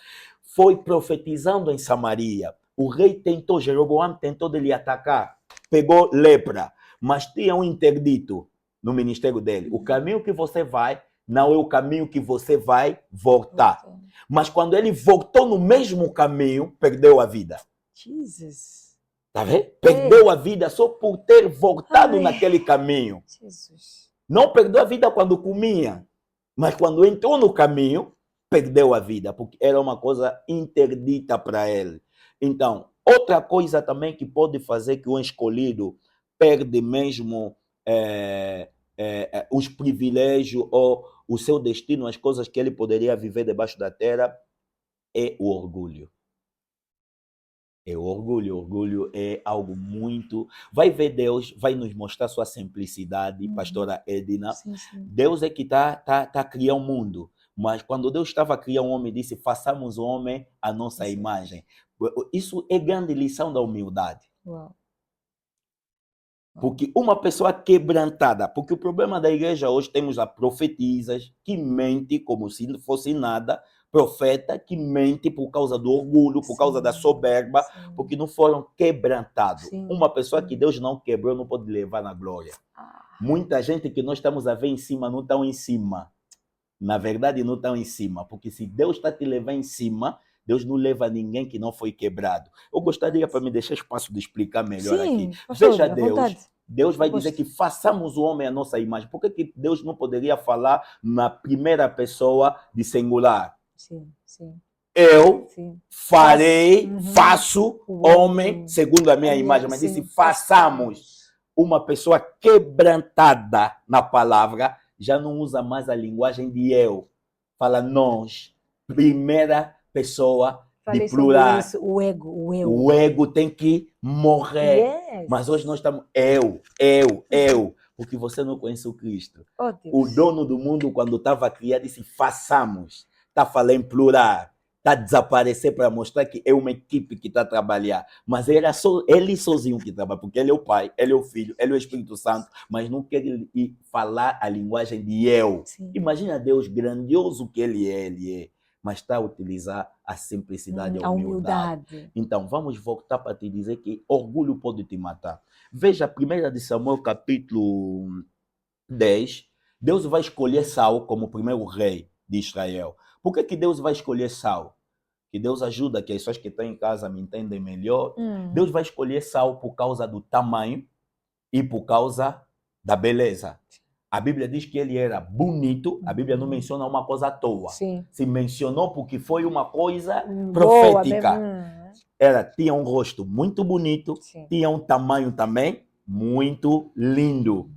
foi profetizando em Samaria. O rei tentou, Jeroboão tentou de lhe atacar, pegou lepra, mas tinha um interdito no ministério dele. O caminho que você vai não é o caminho que você vai voltar. Mas quando ele voltou no mesmo caminho, perdeu a vida. Jesus. Tá vendo? Perdeu a vida só por ter voltado naquele caminho. Jesus. Não perdeu a vida quando comia, mas quando entrou no caminho, perdeu a vida, porque era uma coisa interdita para ele. Então, outra coisa também que pode fazer que um escolhido perde mesmo os privilégios ou o seu destino, as coisas que ele poderia viver debaixo da terra, é o orgulho. É o orgulho. O orgulho é algo muito... Vai ver Deus, vai nos mostrar sua simplicidade, pastora Edna. Sim, sim. Deus é que tá criando o mundo. Mas quando Deus estava a criar o homem, disse, façamos o homem à nossa imagem. Isso é grande lição da humildade. Uau. Porque uma pessoa quebrantada, porque o problema da igreja hoje, temos a profetisas que mente como se não fosse nada, profeta que mente por causa do orgulho, por causa da soberba, porque não foram quebrantados. Sim, uma pessoa sim. que Deus não quebrou não pode levar na glória. Muita gente que nós estamos a ver em cima não estão em cima. Na verdade, não estão em cima, porque se Deus está te levando em cima, Deus não leva ninguém que não foi quebrado. Eu gostaria, para me deixar espaço de explicar melhor Sim, aqui. pastor, Veja à Deus. vontade. Deus vai Eu dizer gosto. que façamos o homem à nossa imagem. Por que Deus não poderia falar na primeira pessoa de singular? Sim, sim. Eu Sim. farei, Uhum. faço O homem segundo a minha imagem. Mas sim, disse façamos. Uma pessoa quebrantada na palavra já não usa mais a linguagem de eu. Fala nós. Primeira pessoa Falei de plural. sobre isso, o ego, o eu. O ego tem que morrer. Yes. Mas hoje nós estamos eu. Porque você não conhece o Cristo. Oh, Deus. O dono do mundo, quando estava criado, disse façamos. Está falando em plural. Está a desaparecer para mostrar que é uma equipe que está a trabalhar. Mas era só ele sozinho que trabalha, porque ele é o Pai, ele é o Filho, ele é o Espírito Santo, mas não quer falar a linguagem de eu. Sim. Imagina Deus grandioso que ele é. Mas está a utilizar a simplicidade, a humildade. Então, vamos voltar para te dizer que orgulho pode te matar. Veja, 1 de Samuel, capítulo 10, Deus vai escolher Saul como o primeiro rei de Israel. Por que Deus vai escolher Saul? Que Deus ajuda, que as pessoas que estão em casa me entendem melhor. Deus vai escolher Saul por causa do tamanho e por causa da beleza. A Bíblia diz que ele era bonito, a Bíblia não menciona uma coisa à toa. Sim. Se mencionou porque foi uma coisa Boa, profética. Tinha um rosto muito bonito, sim. Tinha um tamanho também muito lindo.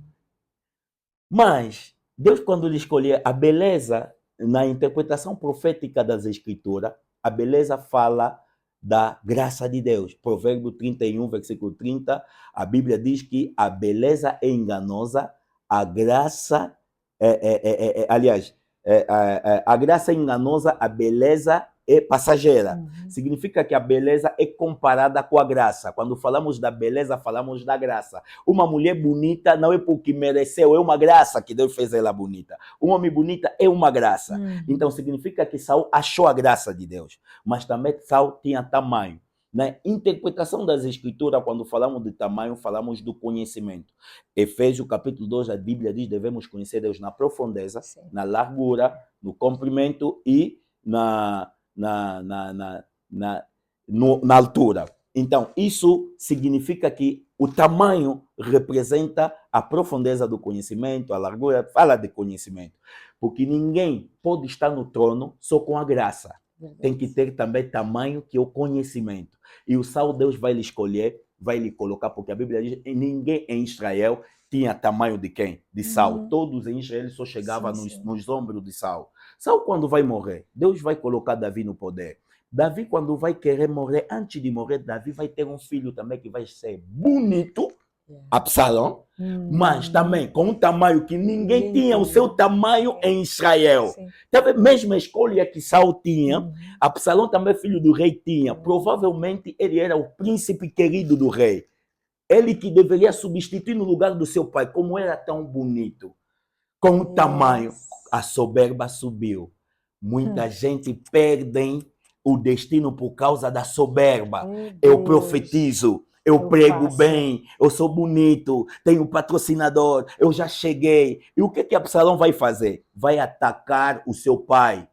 Mas Deus, quando lhe escolheu a beleza, na interpretação profética das Escrituras, a beleza fala da graça de Deus. Provérbio 31, versículo 30, a Bíblia diz que a beleza é enganosa, a graça a graça é enganosa, a beleza é passageira. Significa que a beleza é comparada com a graça. Quando falamos da beleza, falamos da graça. Uma mulher bonita não é porque mereceu, é uma graça que Deus fez ela bonita. Um homem bonito é uma graça. Então significa que Saul achou a graça de Deus. Mas também Saul tinha tamanho. Na interpretação das Escrituras, quando falamos de tamanho, falamos do conhecimento. Efésios capítulo 2, a Bíblia diz que devemos conhecer Deus na profundeza, sim, na largura, no comprimento e na altura. Então, isso significa que o tamanho representa a profundeza do conhecimento, a largura fala de conhecimento. Porque ninguém pode estar no trono só com a graça. Tem que ter também tamanho, que é o conhecimento. E o Saul, Deus vai lhe escolher, vai lhe colocar, porque a Bíblia diz que ninguém em Israel tinha tamanho de quem? De Saul. Todos em Israel só chegavam nos ombros de Saul. Saul, quando vai morrer, Deus vai colocar Davi no poder. Davi, quando vai querer morrer, antes de morrer, Davi vai ter um filho também que vai ser bonito, Absalão, mas também com um tamanho que ninguém tinha o seu tamanho em Israel. Teve a mesma escolha que Saul tinha, Absalão também, filho do rei, tinha. Provavelmente ele era o príncipe querido do rei. Ele que deveria substituir no lugar do seu pai, como era tão bonito. Com o tamanho, a soberba subiu. Muita gente perde o destino por causa da soberba. Meu Eu Deus. profetizo, eu Eu prego faço. bem, eu sou bonito, tenho patrocinador, eu já cheguei. E o que Absalão vai fazer? Vai atacar o seu pai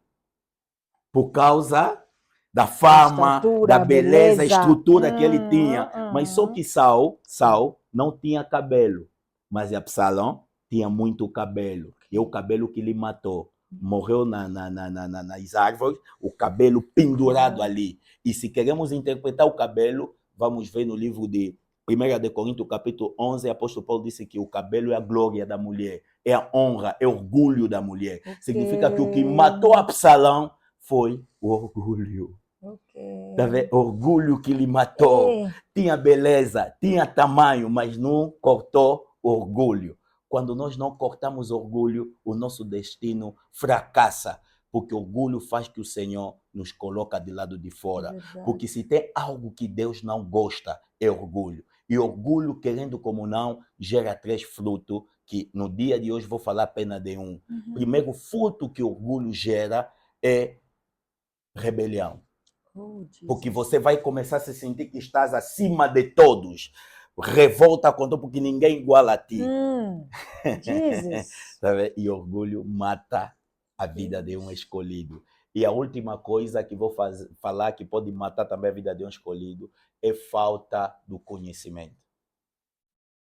por causa da A fama, estatura, da a beleza, a beleza. estrutura que ele tinha. Mas só que Saul Sim. não tinha cabelo, mas Absalão tinha muito cabelo. E é o cabelo que lhe matou. Morreu nas árvores, o cabelo pendurado ali. E se queremos interpretar o cabelo, vamos ver no livro de 1 de Coríntios, capítulo 11, o apóstolo Paulo disse que o cabelo é a glória da mulher, é a honra, é o orgulho da mulher. Significa que o que matou Absalão foi o orgulho. Tá vendo? Orgulho que lhe matou. Tinha beleza, tinha tamanho, mas não cortou orgulho. Quando nós não cortamos orgulho, o nosso destino fracassa. Porque orgulho faz que o Senhor nos coloca de lado de fora. Porque se tem algo que Deus não gosta, é orgulho. E orgulho, querendo como não, gera 3 frutos, que no dia de hoje vou falar apenas de um. Primeiro fruto que orgulho gera é rebelião. Porque você vai começar a se sentir que estás acima de todos. Revolta contra porque ninguém é igual a ti. Jesus. E orgulho mata a vida de um escolhido. E a última coisa que vou falar que pode matar também a vida de um escolhido é falta do conhecimento.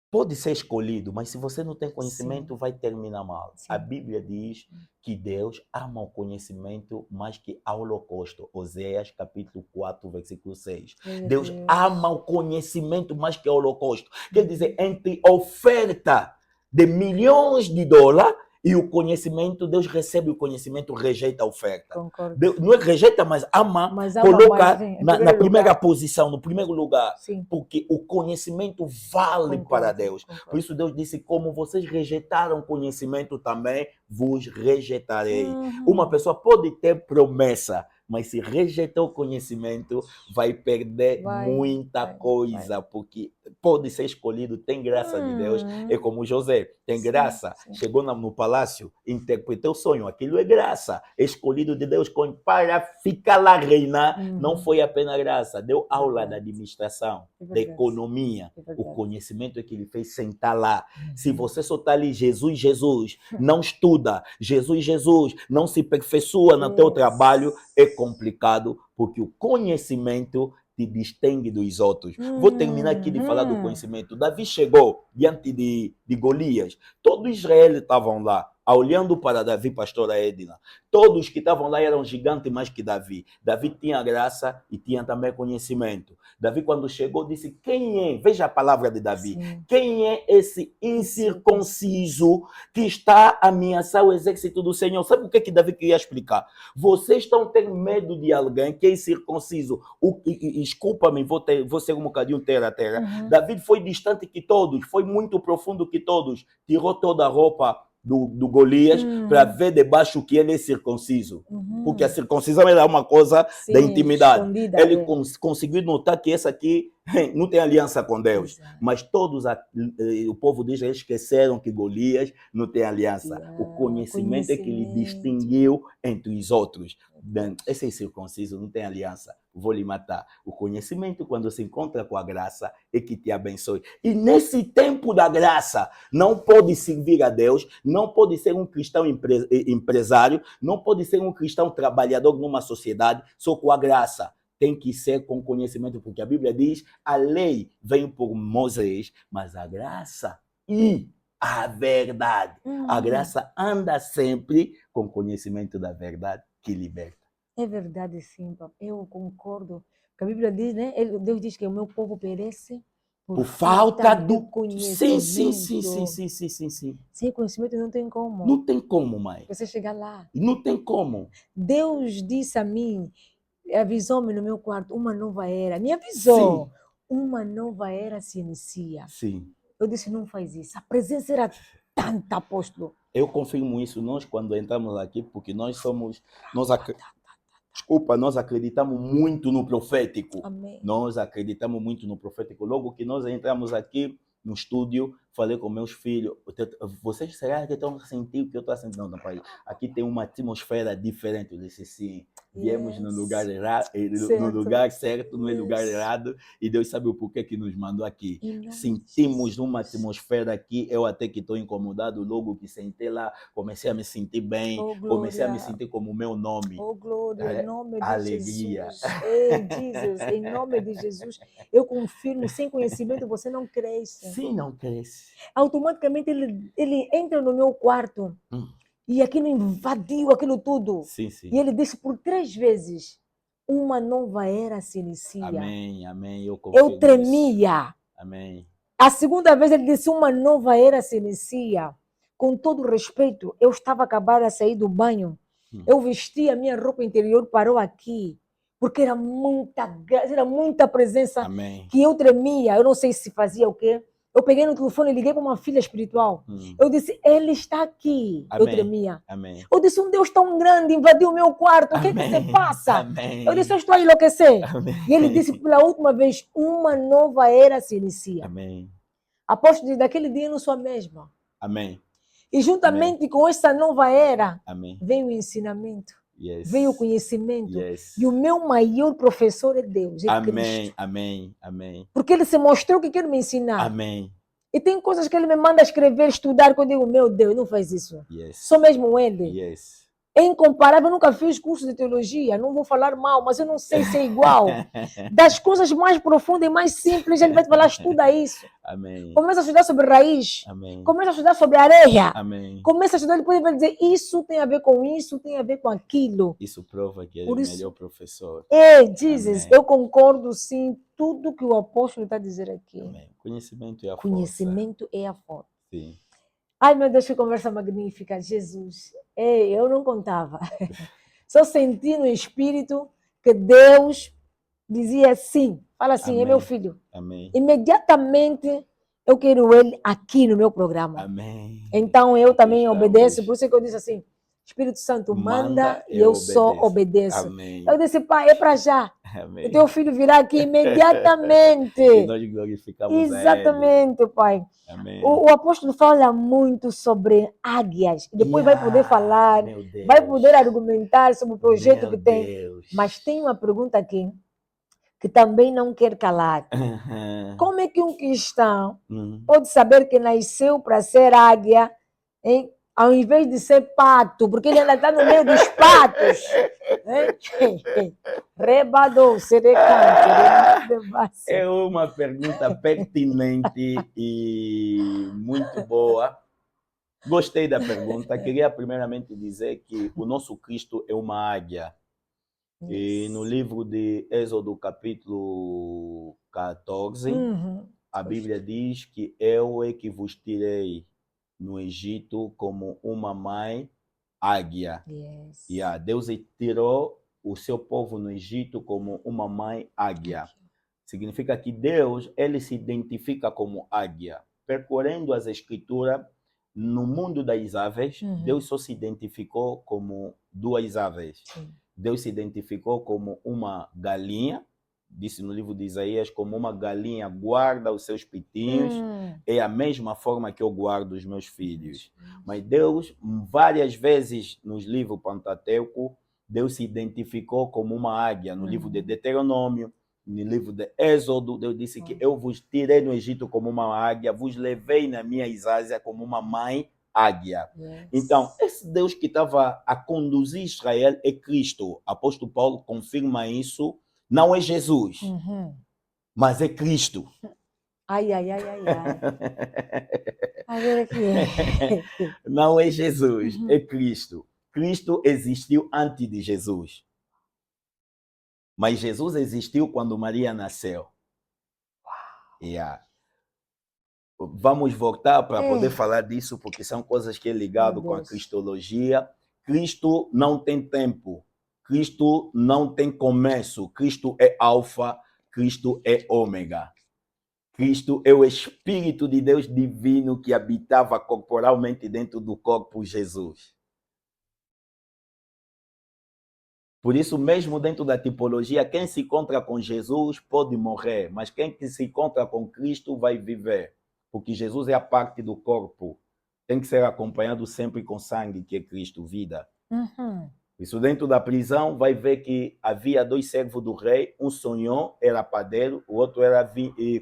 Pode ser escolhido, mas se você não tem conhecimento, vai terminar mal. A Bíblia diz que Deus ama o conhecimento mais que ao holocausto. Oséias, capítulo 4, versículo 6. Deus ama o conhecimento mais que ao holocausto. Quer dizer, entre oferta de milhões de dólares e o conhecimento, Deus recebe o conhecimento, rejeita a oferta. Deus não é rejeita, mas ama, coloca na primeira posição, no primeiro lugar. Porque o conhecimento vale para Deus. Por isso Deus disse, como vocês rejeitaram o conhecimento, também vos rejeitarei. Uma pessoa pode ter promessa, mas se rejeitar o conhecimento, vai perder muita coisa, porque pode ser escolhido, tem graça de Deus. É como José, tem graça, chegou no palácio, interpretou o sonho, aquilo é graça, escolhido de Deus para ficar lá reinar, não foi apenas graça, deu aula da administração, da economia, o conhecimento é que ele fez sentar lá. Se você só está ali, Jesus, Jesus, não estuda, Jesus, Jesus, não se aperfeiçoa no teu trabalho, é complicado, porque o conhecimento te distingue dos outros. Vou terminar aqui de falar do conhecimento. Davi chegou diante de Golias. Todo Israel estavam lá, olhando para Davi, pastora Edna. Todos que estavam lá eram gigantes mais que Davi. Davi tinha graça e tinha também conhecimento. Davi, quando chegou, disse, quem é? Veja a palavra de Davi. Quem é esse incircunciso que está a ameaçar o exército do Senhor? Sabe o que Davi queria explicar? Vocês estão tendo medo de alguém que é incircunciso. Desculpa-me, vou ser um bocadinho terra. Davi foi distante que todos, foi muito profundo que todos. Tirou toda a roupa do Golias para ver debaixo que ele é circunciso. Porque a circuncisão era uma coisa da intimidade. Ele conseguiu notar que essa aqui não tem aliança com Deus. Mas todos, o povo de Israel esqueceram que Golias não tem aliança. O conhecimento é que lhe distinguiu entre os outros. Esse é circunciso, não tem aliança. Vou lhe matar. O conhecimento, quando se encontra com a graça, é que te abençoe. E nesse tempo da graça, não pode servir a Deus, não pode ser um cristão empresário, não pode ser um cristão trabalhador numa sociedade só com a graça. Tem que ser com conhecimento, porque a Bíblia diz, a lei veio por Moisés, mas a graça e a verdade. A graça anda sempre com conhecimento da verdade que liberta. É verdade, sim, papai. Eu concordo. Porque a Bíblia diz, né? Deus diz que o meu povo perece por falta do conhecimento. Sim. Sem conhecimento não tem como. Não tem como, mãe. Você chegar lá. Não tem como. Deus disse a mim, avisou-me no meu quarto, uma nova era. Me avisou. Sim. Uma nova era se inicia. Sim. Eu disse, não faz isso. A presença era tanta, apóstolo. Eu confirmo isso, nós quando entramos aqui, porque nós acreditamos muito no profético. Amém. Nós acreditamos muito no profético. Logo que nós entramos aqui no estúdio, falei com meus filhos, vocês será que estão sentindo o que eu estou sentindo? Não, não, pai, aqui tem uma atmosfera diferente. Eu disse, sim, viemos no lugar no lugar certo, no lugar errado, e Deus sabe o porquê que nos mandou aqui. Sentimos uma atmosfera aqui, eu até que estou incomodado, logo que sentei lá, comecei a me sentir bem, comecei a me sentir como o meu nome. Oh, glória, em nome de alegria. Jesus. Ei, Jesus, em nome de Jesus. Eu confirmo, sem conhecimento você não cresce. Sim, não cresce. Automaticamente ele entra no meu quarto e aquilo invadiu aquilo tudo. Sim, sim. E ele disse por 3 vezes, uma nova era se inicia. Amém, amém. Eu tremia. Isso. Amém. A segunda vez ele disse, uma nova era se inicia. Com todo respeito, eu estava acabada de sair do banho. Eu vesti a minha roupa interior, parou aqui. Porque era muita presença. Amém. Que eu tremia. Eu não sei se fazia o quê. Eu peguei no telefone e liguei para uma filha espiritual. Eu disse, ele está aqui. Amém. Eu tremia. Amém. Eu disse, um Deus tão grande invadiu o meu quarto. O que se passa? Amém. Eu disse, eu estou a enlouquecer. Amém. E ele disse, pela última vez, uma nova era se inicia. Amém. Apóstolo, daquele dia eu não sou a mesma. Amém. E juntamente com essa nova era, Amém, veio o ensinamento. Yes. Veio o conhecimento. Yes. E o meu maior professor é Deus, é Amém, Cristo. amém, amém. Porque ele se mostrou que quer me ensinar. Amém. E tem coisas que ele me manda escrever, estudar, que eu digo, meu Deus, não faz isso. Yes. Só mesmo ele. Yes. É incomparável, eu nunca fiz curso de teologia, não vou falar mal, mas eu não sei se é igual. Das coisas mais profundas e mais simples, ele vai te falar, estuda isso. Amém. Começa a estudar sobre raiz. Amém. Começa a estudar sobre areia. Amém. Começa a estudar, depois ele vai dizer, isso tem a ver com isso, tem a ver com aquilo. Isso prova que ele é o melhor professor. Jesus, Amém. eu concordo sim, tudo que o apóstolo está a dizer aqui. Amém. Conhecimento é a força. Conhecimento é a força. Sim. Ai, meu Deus, que conversa magnífica, Jesus. Ei, eu não contava. Só senti no espírito que Deus dizia sim. Fala assim, Amém. É meu filho. Amém. Imediatamente eu quero ele aqui no meu programa. Amém. Então eu também obedeço, por isso que eu disse assim, Espírito Santo manda e eu só obedeço. Amém. Eu disse, pai, é para já. Amém. O teu filho virá aqui imediatamente. E nós glorificamos Exatamente, ele. pai. Amém. O apóstolo fala muito sobre águias. Depois vai poder falar, vai poder argumentar sobre o projeto que tem. Mas tem uma pergunta aqui que também não quer calar. Como é que um cristão pode saber que nasceu para ser águia, hein? Ao invés de ser pato, porque ele ainda está no meio dos patos. Rebadou, é uma pergunta pertinente e muito boa. Gostei da pergunta. Queria primeiramente dizer que o nosso Cristo é uma águia. E no livro de Êxodo, capítulo 14, a Bíblia diz que eu é que vos tirei no Egito como uma mãe águia. Deus tirou o seu povo no Egito como uma mãe águia. Significa que Deus, ele se identifica como águia. Percorrendo as escrituras, no mundo das aves, Deus só se identificou como 2 aves. Deus se identificou como uma galinha, disse no livro de Isaías, como uma galinha guarda os seus pitinhos, é a mesma forma que eu guardo os meus filhos. Mas Deus, várias vezes nos livros Pentateuco, Deus se identificou como uma águia. No livro de Deuteronômio, no livro de Êxodo, Deus disse que eu vos tirei no Egito como uma águia, vos levei na minha asas como uma mãe águia. Então, esse Deus que estava a conduzir Israel é Cristo. Apóstolo Paulo confirma isso. Não é Jesus, mas é Cristo. Ai. Agora que é. Não é Jesus, é Cristo. Cristo existiu antes de Jesus. Mas Jesus existiu quando Maria nasceu. Vamos voltar para poder falar disso, porque são coisas que é ligado com a cristologia. Cristo não tem tempo. Cristo não tem começo. Cristo é alfa, Cristo é ômega. Cristo é o Espírito de Deus divino que habitava corporalmente dentro do corpo de Jesus. Por isso, mesmo dentro da tipologia, quem se encontra com Jesus pode morrer, mas quem se encontra com Cristo vai viver. porque Jesus é a parte do corpo. Tem que ser acompanhado sempre com sangue, que é Cristo, vida. Isso dentro da prisão vai ver que havia 2 servos do rei, um sonhou, era padeiro, o outro era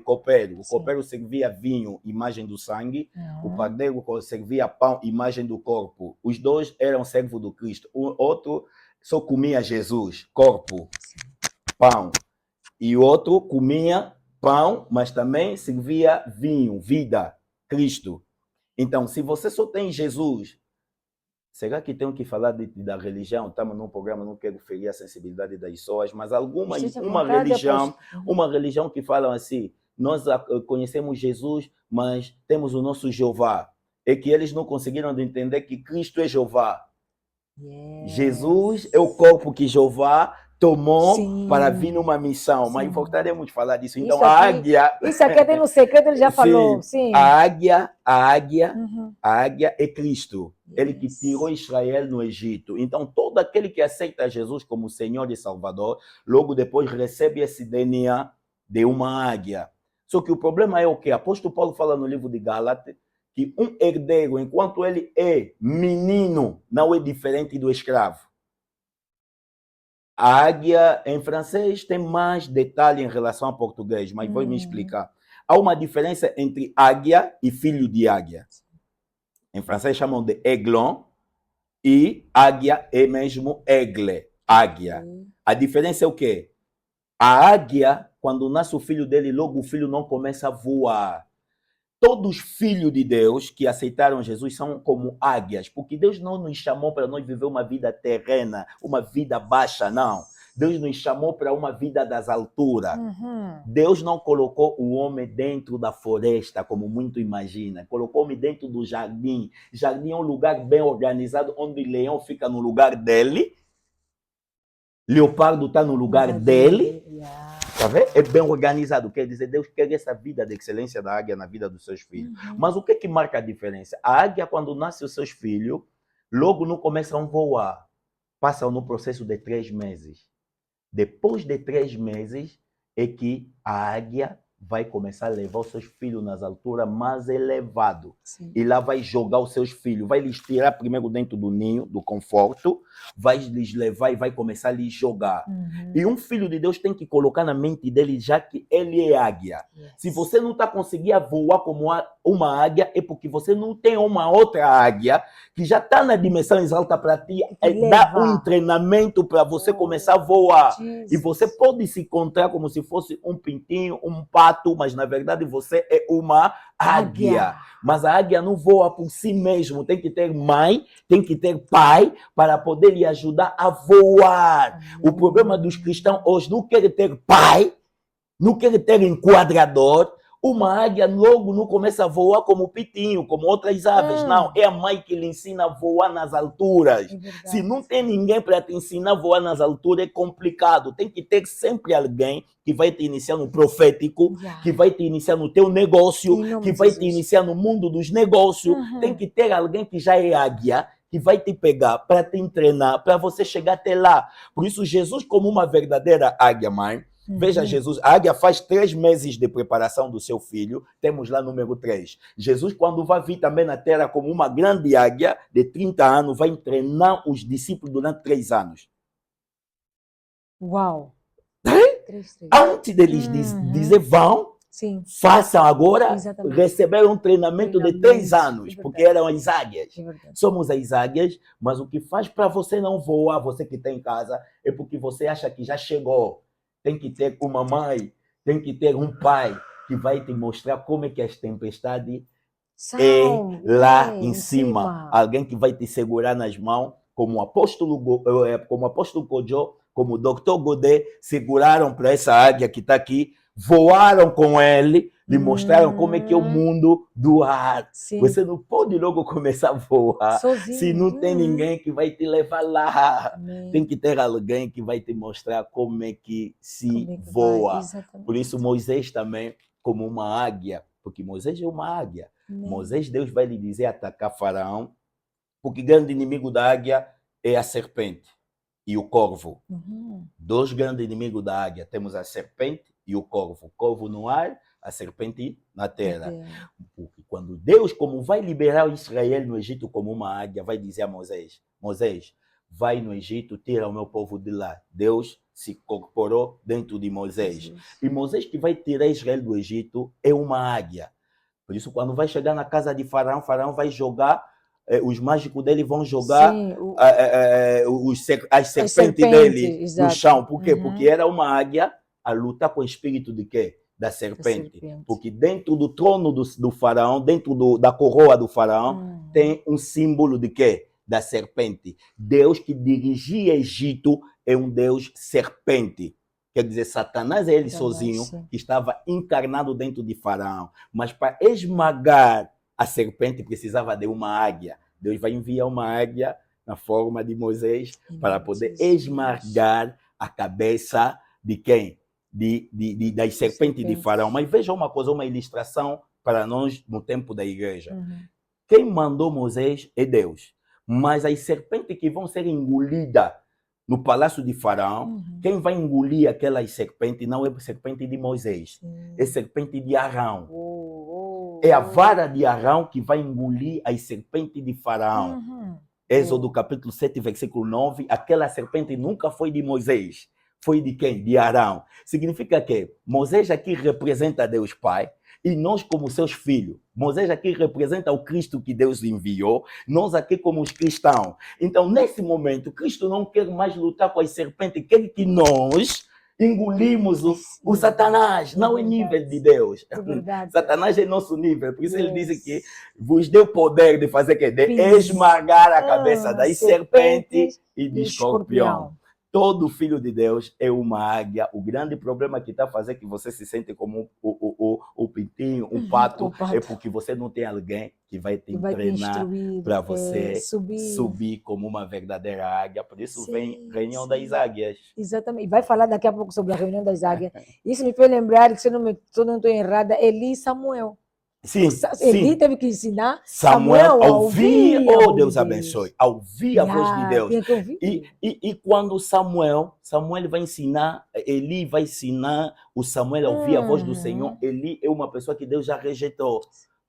copeiro. O copeiro servia vinho, imagem do sangue, o padeiro servia pão, imagem do corpo. Os 2 eram servos do Cristo. O outro só comia Jesus, corpo, pão. E o outro comia pão, mas também servia vinho, vida, Cristo. Então, se você só tem Jesus, será que tenho que falar da religião? Estamos num programa, não quero ferir a sensibilidade das pessoas, mas uma religião que fala assim, nós conhecemos Jesus, mas temos o nosso Jeová. É que eles não conseguiram entender que Cristo é Jeová. Jesus é o corpo que Jeová tomou para vir numa missão, mas voltaremos a falar disso. Então, a águia... Isso aqui até no secreto ele já falou. A águia é Cristo. Ele que tirou Israel no Egito. Então, todo aquele que aceita Jesus como Senhor e Salvador, logo depois recebe esse DNA de uma águia. Só que o problema é o quê? Apóstolo Paulo fala no livro de Gálatas que um herdeiro, enquanto ele é menino, não é diferente do escravo. A águia, em francês, tem mais detalhe em relação ao português, mas vou me explicar. Há uma diferença entre águia e filho de águia. Em francês chamam de aiglon e águia é mesmo aigle, águia. A diferença é o quê? A águia, quando nasce o filho dele, logo o filho não começa a voar. Todos os filhos de Deus que aceitaram Jesus são como águias, porque Deus não nos chamou para nós viver uma vida terrena, uma vida baixa, não. Deus nos chamou para uma vida das alturas. Deus não colocou o homem dentro da floresta, como muito imagina. Colocou o homem dentro do jardim. Jardim é um lugar bem organizado, onde o leão fica no lugar dele, leopardo está no lugar dele. Tá vendo? É bem organizado. Quer dizer, Deus quer essa vida de excelência da águia na vida dos seus filhos. Mas o que marca a diferença? A águia, quando nasce os seus filhos, logo não começam a voar. Passam no processo de 3 meses. Depois de 3 meses é que a águia vai começar a levar os seus filhos nas alturas mais elevadas. E lá vai jogar os seus filhos. Vai lhes tirar primeiro dentro do ninho, do conforto. Vai lhes levar e vai começar a lhes jogar. E um filho de Deus tem que colocar na mente dele, já que ele é águia. Se você não está conseguindo voar como uma águia, é porque você não tem uma outra águia que já está na dimensão exalta para ti. Dá um treinamento para você começar a voar. E você pode se encontrar como se fosse um pintinho, um pato, mas na verdade você é uma águia. Mas a águia não voa por si mesmo. Tem que ter mãe, tem que ter pai para poder lhe ajudar a voar. O problema dos cristãos hoje não quer ter pai, não quer ter enquadrador. Uma águia logo não começa a voar como o pitinho, como outras aves. Não, é a mãe que lhe ensina a voar nas alturas. Se não tem ninguém para te ensinar a voar nas alturas, é complicado. Tem que ter sempre alguém que vai te iniciar no profético, que vai te iniciar no teu negócio, que vai te iniciar no mundo dos negócios. Tem que ter alguém que já é águia, que vai te pegar para te treinar, para você chegar até lá. Por isso, Jesus, como uma verdadeira águia, mãe, veja Jesus, a águia faz 3 meses de preparação do seu filho, temos lá número 3. Jesus, quando vai vir também na terra como uma grande águia de 30 anos, vai treinar os discípulos durante 3 anos. Uau! Antes deles dizer vão, façam agora, receberam um treinamento de 3 anos, porque eram as águias. Somos as águias, mas o que faz para você não voar, você que está em casa, é porque você acha que já chegou. Tem que ter uma mãe, tem que ter um pai que vai te mostrar como é que as tempestades é lá em cima. Alguém que vai te segurar nas mãos, como o apóstolo Kojo, como o Dr. Godet, seguraram para essa águia que está aqui, voaram com ele, lhe mostraram como é que é o mundo do ar. Você não pode logo começar a voar sozinho, se não tem ninguém que vai te levar lá. Tem que ter alguém que vai te mostrar como é que se voa. Por isso Moisés também, como uma águia, porque Moisés é uma águia. Moisés, Deus vai lhe dizer atacar Faraó, porque o grande inimigo da águia é a serpente e o corvo. 2 grandes inimigos da águia. Temos a serpente e o corvo. O corvo no ar, a serpente na terra. Até. Porque quando Deus, como vai liberar Israel no Egito como uma águia, vai dizer a Moisés, Moisés, vai no Egito, tira o meu povo de lá. Deus se incorporou dentro de Moisés. Jesus. E Moisés que vai tirar Israel do Egito é uma águia. Por isso, quando vai chegar na casa de Faraó, Faraó vai jogar, os mágicos dele vão jogar Sim, as serpentes serpente, dele no exato. chão. Por quê? Uhum. Porque era uma águia a lutar com o espírito de quê? Da serpente. Porque dentro do trono do faraó, dentro da coroa do faraó, tem um símbolo de quê? Da serpente. Deus que dirigia Egito é um Deus serpente. Quer dizer, Satanás é ele sozinho, Sim. que estava encarnado dentro de Faraó. Mas para esmagar a serpente precisava de uma águia. Deus vai enviar uma águia na forma de Moisés para poder esmagar a cabeça de quem? Das serpentes de Faraó. Mas veja uma coisa, uma ilustração para nós no tempo da igreja. Uhum. Quem mandou Moisés é Deus. Mas as serpentes que vão ser engolidas no palácio de Faraó, quem vai engolir aquelas serpentes não é serpente de Moisés, é serpente de Arão. É a vara de Arão que vai engolir as serpentes de Faraó. Êxodo capítulo 7, versículo 9, aquela serpente nunca foi de Moisés. Foi de quem? De Arão. Significa que Moisés aqui representa Deus Pai, e nós como seus filhos. Moisés aqui representa o Cristo que Deus enviou, nós aqui como os cristãos. Então, nesse momento, Cristo não quer mais lutar com as serpentes, quer que nós engolimos o Satanás, não é nível de Deus. Satanás é nosso nível, por isso ele diz que vos deu poder de fazer que? De esmagar a cabeça das serpentes e de escorpião. Todo filho de Deus é uma águia. O grande problema que está fazendo que você se sente como o pintinho, um pato, é porque você não tem alguém que vai te treinar para você subir como uma verdadeira águia. Por isso vem reunião das águias. Exatamente. Vai falar daqui a pouco sobre a reunião das águias. Isso me fez lembrar que, se eu não estou errada, Eli e Samuel. Sim, Eli teve que ensinar Samuel a ouvir, oh Deus abençoe, a ouvir a voz de Deus. E quando Samuel vai ensinar, Eli vai ensinar o Samuel a ouvir a voz do Senhor. Eli é uma pessoa que Deus já rejeitou,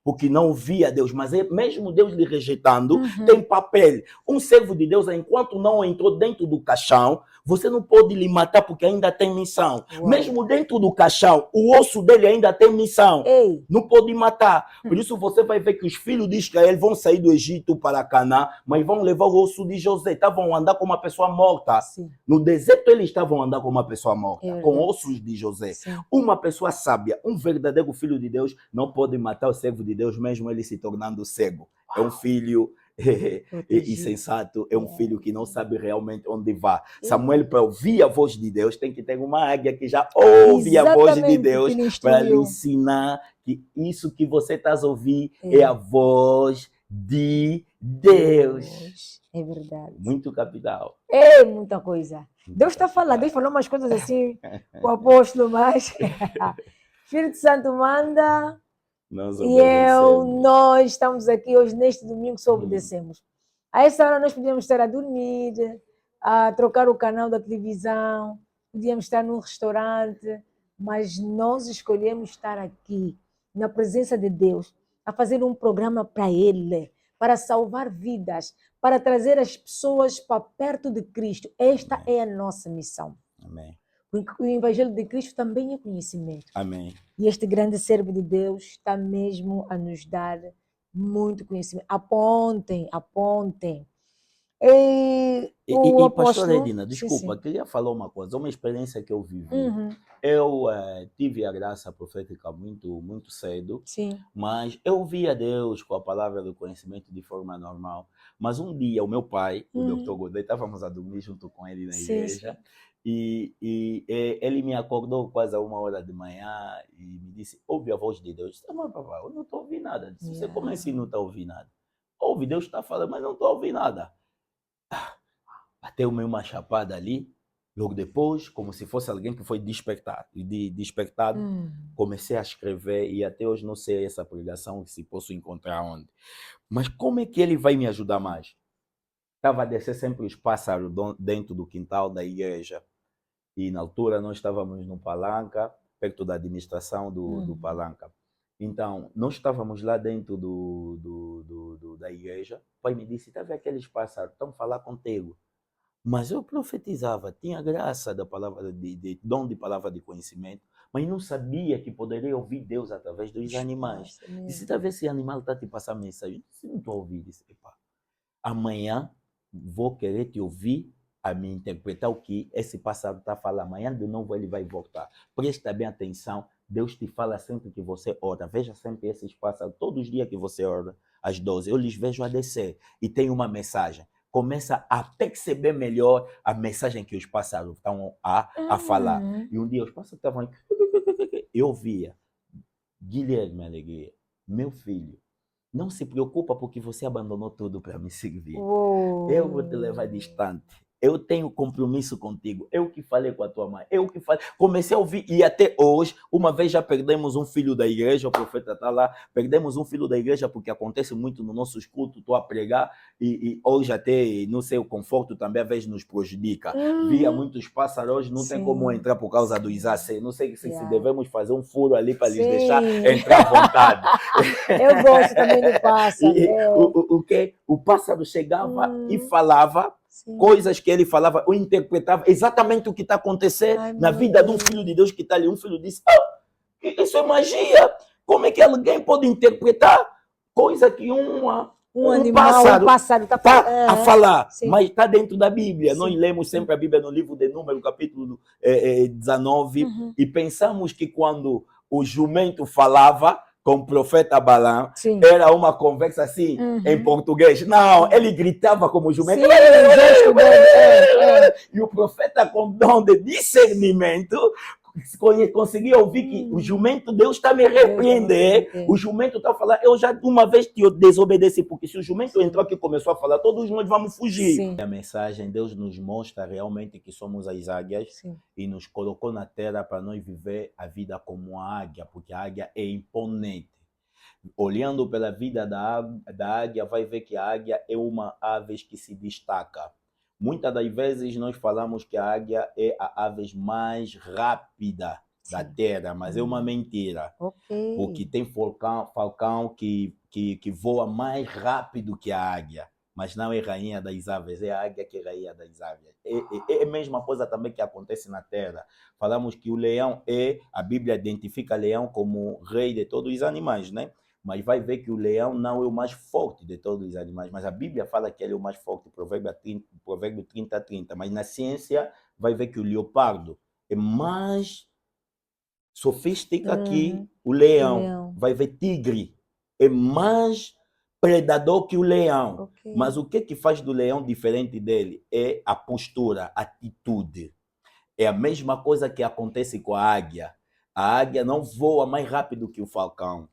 porque não ouvia Deus, mas mesmo Deus lhe rejeitando, tem papel. Um servo de Deus, enquanto não entrou dentro do caixão, você não pode lhe matar porque ainda tem missão. Mesmo dentro do caixão, o osso dele ainda tem missão. Não pode matar. Por isso você vai ver que os filhos de Israel vão sair do Egito para Canaã, mas vão levar o osso de José. Estavam andar com uma pessoa morta. No deserto eles estavam andando com uma pessoa morta, com ossos de José. Uma pessoa sábia, um verdadeiro filho de Deus, não pode matar o servo de Deus, mesmo ele se tornando cego. É um filho insensato, é um filho que não sabe realmente onde vai. Samuel, para ouvir a voz de Deus, tem que ter uma águia que já ouve a voz de Deus para lhe ensinar que isso que você está a ouvir é a voz de Deus. É verdade. Muito capital. É muita coisa. Deus está falando, Deus falou umas coisas assim, o apóstolo, mas Espírito Santo manda. Nós estamos aqui hoje, neste domingo, só obedecemos. A essa hora nós podíamos estar a dormir, a trocar o canal da televisão, podíamos estar num restaurante, mas nós escolhemos estar aqui, na presença de Deus, a fazer um programa para Ele, para salvar vidas, para trazer as pessoas para perto de Cristo. Esta é a nossa missão. Amém. O Evangelho de Cristo também é conhecimento. Amém. E este grande servo de Deus está mesmo a nos dar muito conhecimento. Apontem. E pastora Edina, desculpa, queria falar uma coisa, uma experiência que eu vivi. Eu tive a graça profética muito cedo, mas eu via Deus com a palavra do conhecimento de forma normal. Mas um dia o meu pai, o Dr. Godet, estávamos a dormir junto com ele na igreja, e ele me acordou quase a 1h da manhã e me disse, ouve a voz de Deus. Eu disse, mas papai, eu não estou ouvindo nada. Disse, você como assim não está ouvindo nada? Ouve, Deus está falando, mas não estou ouvindo nada. Bateu-me uma chapada ali, logo depois, como se fosse alguém que foi despertado. Comecei a escrever e até hoje não sei essa pregação, se posso encontrar onde. Mas como é que ele vai me ajudar mais? Estava a descer sempre os pássaros dentro do quintal da igreja. E na altura nós estávamos no palanca, perto da administração do Palanca. Então, nós estávamos lá dentro da igreja. O pai me disse, tá vendo aqueles pássaros, estão a falar contigo. Mas eu profetizava, tinha graça da palavra de dom de palavra de conhecimento, mas não sabia que poderia ouvir Deus através dos animais. Disse, tá vendo esse animal está te passando mensagem? Eu disse, não estou a ouvir. Disse, epa, amanhã vou querer te ouvir a me interpretar o que esse pássaro está falando. Amanhã de novo ele vai voltar. Presta bem atenção. Deus te fala sempre que você ora. Veja sempre esses pássaros. Todos os dias que você ora, às 12, eu lhes vejo a descer. E tem uma mensagem. Começa a perceber melhor a mensagem que os pássaros estão a falar. E um dia os pássaros estavam... Eu via. Guilherme Alegria, meu filho, não se preocupa porque você abandonou tudo para me servir. Eu vou te levar distante. Eu tenho compromisso contigo. Eu que falei com a tua mãe. Eu que falei. Comecei a ouvir. E até hoje, uma vez já perdemos um filho da igreja. O profeta está lá. Perdemos um filho da igreja porque acontece muito no nossos cultos. Estou a pregar. E hoje até, não sei, o conforto também às vezes nos prejudica. Via muitos pássaros. Hoje não tem como entrar por causa do ISAC. Não sei se devemos fazer um furo ali para lhes deixar entrar à vontade. Eu gosto também do pássaro. O pássaro chegava e falava. Sim. Coisas que ele falava, ou interpretava exatamente o que está acontecendo na vida de um filho de Deus que está ali. Um filho disse, isso é magia. Como é que alguém pode interpretar coisa que um pássaro está a falar? Sim. Mas está dentro da Bíblia. Sim. Nós lemos sempre a Bíblia no livro de Números, capítulo 19, e pensamos que quando o jumento falava com o profeta Balaão, era uma conversa assim, em português. Não, ele gritava como jumento. E o profeta, com dom de discernimento, conseguia ouvir que o jumento, Deus está me repreender. O jumento está a falar, eu já uma vez te desobedeci, porque se o jumento entrou aqui e começou a falar, todos nós vamos fugir. Sim. A mensagem, Deus nos mostra realmente que somos as águias. Sim. E nos colocou na terra para nós viver a vida como a águia, porque a águia é imponente. Olhando pela vida da águia, vai ver que a águia é uma ave que se destaca. Muitas das vezes nós falamos que a águia é a ave mais rápida da terra, mas é uma mentira. Porque tem falcão que voa mais rápido que a águia, mas não é rainha das aves, é a águia que é rainha das aves. É a mesma coisa também que acontece na terra. Falamos que o leão a Bíblia identifica o leão como rei de todos os animais, né? Mas vai ver que o leão não é o mais forte de todos os animais. Mas a Bíblia fala que ele é o mais forte, Provérbio 30:30. Mas na ciência vai ver que o leopardo é mais sofisticado que o leão. Vai ver tigre é mais predador que o leão. Mas o que faz do leão diferente dele? É a postura, a atitude. É a mesma coisa que acontece com a águia. A águia não voa mais rápido que o falcão,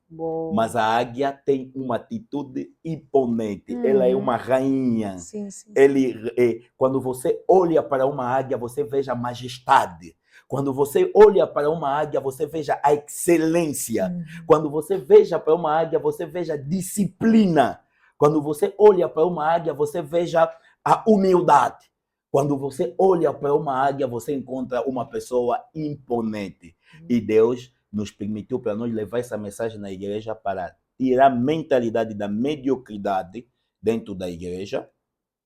mas a águia tem uma atitude imponente. Ela é uma rainha. Sim. Quando você olha para uma águia, você veja a majestade. Quando você olha para uma águia, você veja a excelência. Quando você veja para uma águia, você veja a disciplina. Quando você olha para uma águia, você veja a humildade. Quando você olha para uma águia, você encontra uma pessoa imponente. E Deus nos permitiu para nós levar essa mensagem na igreja para tirar a mentalidade da mediocridade dentro da igreja.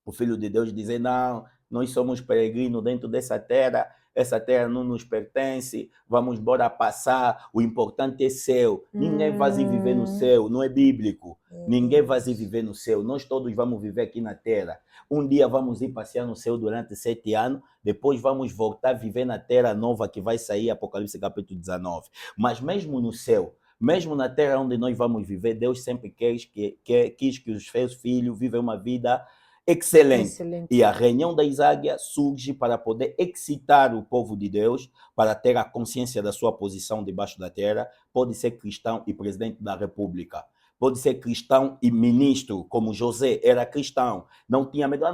O Filho de Deus dizer, não, nós somos peregrinos dentro dessa terra, essa terra não nos pertence, vamos embora passar, o importante é céu. Ninguém vai viver no céu, não é bíblico. Ninguém vai viver no céu, nós todos vamos viver aqui na terra. Um dia vamos ir passear no céu durante 7 anos, depois vamos voltar a viver na terra nova que vai sair, Apocalipse capítulo 19. Mas mesmo no céu, mesmo na terra onde nós vamos viver, Deus sempre quis que os seus filhos vivam uma vida excelente. E a reunião das águias surge para poder excitar o povo de Deus, para ter a consciência da sua posição debaixo da terra. Pode ser cristão e presidente da república. Pode ser cristão e ministro, como José era cristão. Não tinha medo.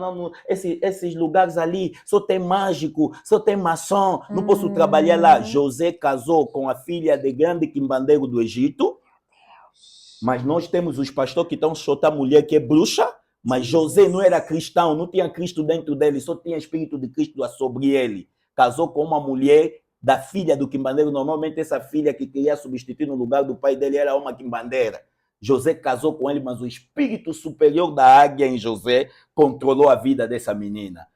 Esses lugares ali só tem mágico, só tem maçom. Não posso trabalhar lá. José casou com a filha de grande quimbandeiro do Egito. Mas nós temos os pastores que estão soltando a mulher que é bruxa. Mas José não era cristão, não tinha Cristo dentro dele, só tinha Espírito de Cristo sobre ele. Casou com uma mulher da filha do quimbandeiro. Normalmente essa filha que queria substituir no lugar do pai dele era uma quimbandeira. José casou com ele, mas o espírito superior da águia em José controlou a vida dessa menina.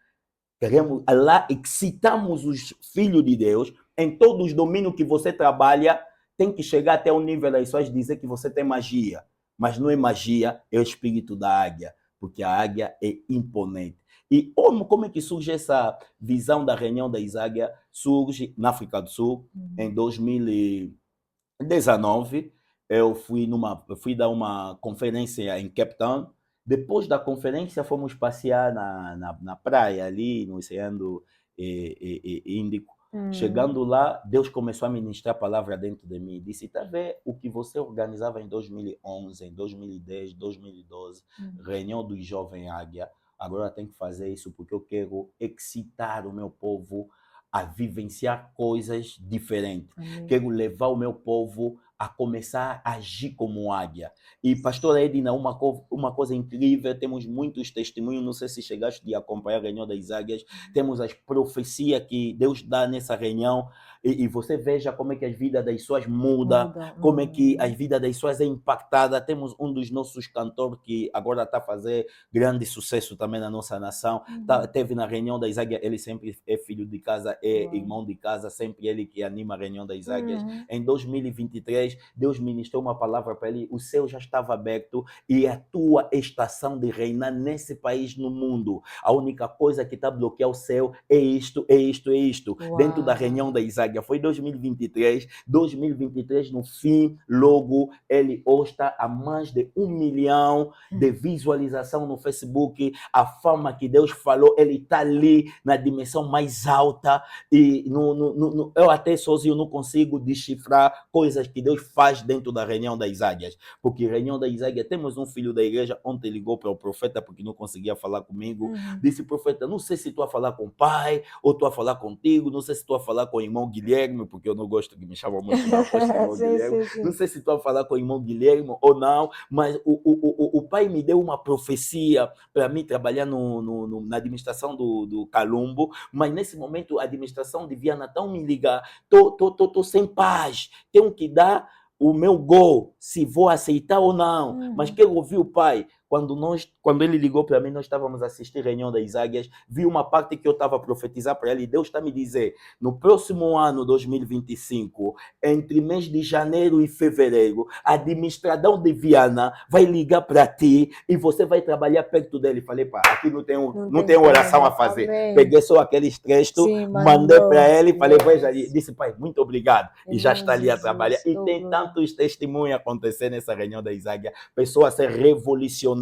Queremos, lá excitamos os filhos de Deus em todos os domínios que você trabalha, tem que chegar até o nível das pessoas dizer que você tem magia. Mas não é magia, é o espírito da águia, porque a águia é imponente. E como é que surge essa visão da reunião das águias? Surge na África do Sul, em 2019. Eu fui dar uma conferência em Cape Town. Depois da conferência, fomos passear na praia ali, no Oceano Índico. Chegando lá, Deus começou a ministrar a palavra dentro de mim. Disse, tá vendo o que você organizava em 2011, em 2010, 2012, reunião dos jovens águia. Agora tem que fazer isso porque eu quero excitar o meu povo a vivenciar coisas diferentes. Quero levar o meu povo a começar a agir como águia. E, pastora Edna, uma coisa incrível, temos muitos testemunhos, não sei se chegaste a acompanhar a reunião das águias, temos as profecias que Deus dá nessa reunião, e você veja como é que as vidas das pessoas mudam, como é que as vidas das pessoas é impactada. Temos um dos nossos cantores que agora está a fazer grande sucesso também na nossa nação, teve na reunião das águias, ele sempre é filho de casa, é irmão de casa, sempre ele que anima a reunião das águias. Em 2023, Deus ministrou uma palavra para ele, o céu já estava aberto e a tua estação de reinar nesse país, no mundo. A única coisa que está bloqueando o céu é isto, é isto, é isto. Dentro da reunião das águias, foi 2023, no fim, logo, ele hoje está a mais de 1 milhão de visualização no Facebook. A fama que Deus falou, ele está ali na dimensão mais alta, e eu até sozinho não consigo decifrar coisas que Deus faz dentro da reunião das águias, porque reunião das águias, temos um filho da igreja, ontem ligou para o profeta porque não conseguia falar comigo, disse, profeta, não sei se estou a falar com o pai, ou estou a falar contigo, não sei se estou a falar com o irmão Guilherme, porque eu não gosto que me chamam muito de irmão Guilherme, não sei se estou a falar com o irmão Guilherme ou não, mas o pai me deu uma profecia para mim trabalhar na administração do Calumbo, mas nesse momento a administração de Viana tão me ligar, tô sem paz, tenho que dar o meu gol, se vou aceitar ou não, mas quero ouvir o pai. Quando ele ligou para mim, nós estávamos a assistir a reunião das águias, vi uma parte que eu estava a profetizar para ele, Deus está a me dizer, no próximo ano, 2025, entre mês de janeiro e fevereiro, a administradão de Viana vai ligar para ti e você vai trabalhar perto dele. Falei, pá, aqui não tem oração a fazer. Amém. Peguei só aqueles textos, mandei para ele, falei, veja ali, disse, pai, muito obrigado. E já está ali a trabalhar. E tem tantos testemunhos acontecer nessa reunião das águias, pessoa ser revolucionada,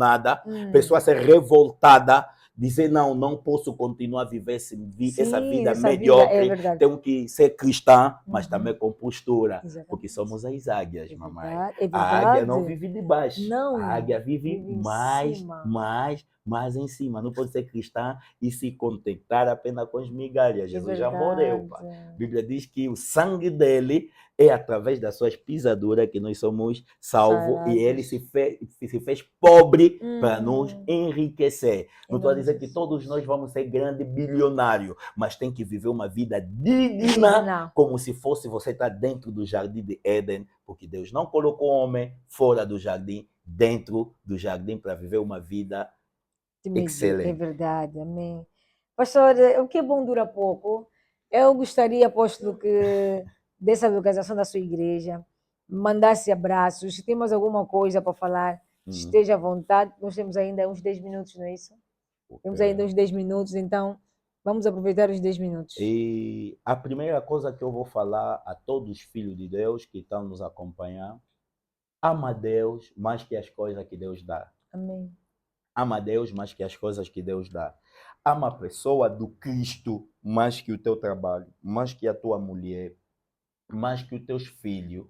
pessoa ser revoltada, dizer, não posso continuar a viver essa vida mediocre, tenho que ser cristã, mas também com postura, porque somos as águias, mamãe. A águia não vive de baixo, a águia vive mais em cima. Não pode ser cristã e se contentar apenas com as migalhas. Jesus já morreu, pá. A Bíblia diz que o sangue dele é através das suas pisaduras que nós somos salvos, e ele se fez pobre para nos enriquecer. Não estou a dizer que todos nós vamos ser grande bilionário, mas tem que viver uma vida digna, como se fosse você estar dentro do jardim de Éden, porque Deus não colocou o homem fora do jardim, dentro do jardim, para viver uma vida excelente. É verdade, amém. Pastor, o que é bom dura pouco. Eu gostaria, apóstolo, que dessa localização da sua igreja, mandasse abraços. Se tem mais alguma coisa para falar, esteja à vontade. Nós temos ainda uns 10 minutos, não é isso? Temos ainda uns 10 minutos, então vamos aproveitar os 10 minutos. E a primeira coisa que eu vou falar a todos os filhos de Deus que estão nos acompanhando, ama Deus mais que as coisas que Deus dá. Amém. Ama Deus mais que as coisas que Deus dá. Ama a pessoa do Cristo mais que o teu trabalho, mais que a tua mulher, mais que os teus filhos,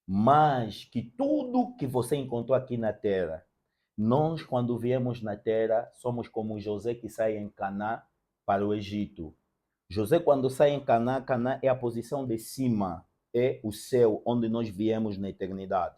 mais que tudo que você encontrou aqui na terra. Nós, quando viemos na terra, somos como José que sai em Canaã para o Egito. José, quando sai em Canaã, Canaã é a posição de cima, é o céu onde nós viemos na eternidade.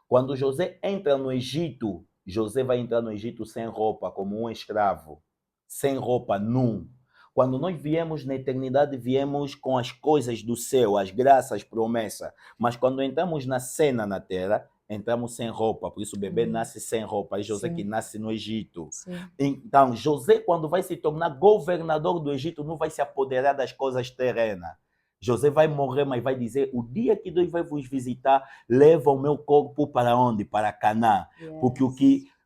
Quando José entra no Egito, José vai entrar no Egito sem roupa, como um escravo, sem roupa, nu. Quando nós viemos na eternidade, viemos com as coisas do céu, as graças, promessas. Mas quando entramos na cena na terra, entramos sem roupa. Por isso o bebê nasce sem roupa. É José que Sim. nasce no Egito. Sim. Então, José, quando vai se tornar governador do Egito, não vai se apoderar das coisas terrenas. José vai morrer, mas vai dizer, o dia que Deus vai vos visitar, leva o meu corpo para onde? Para Canaã. Porque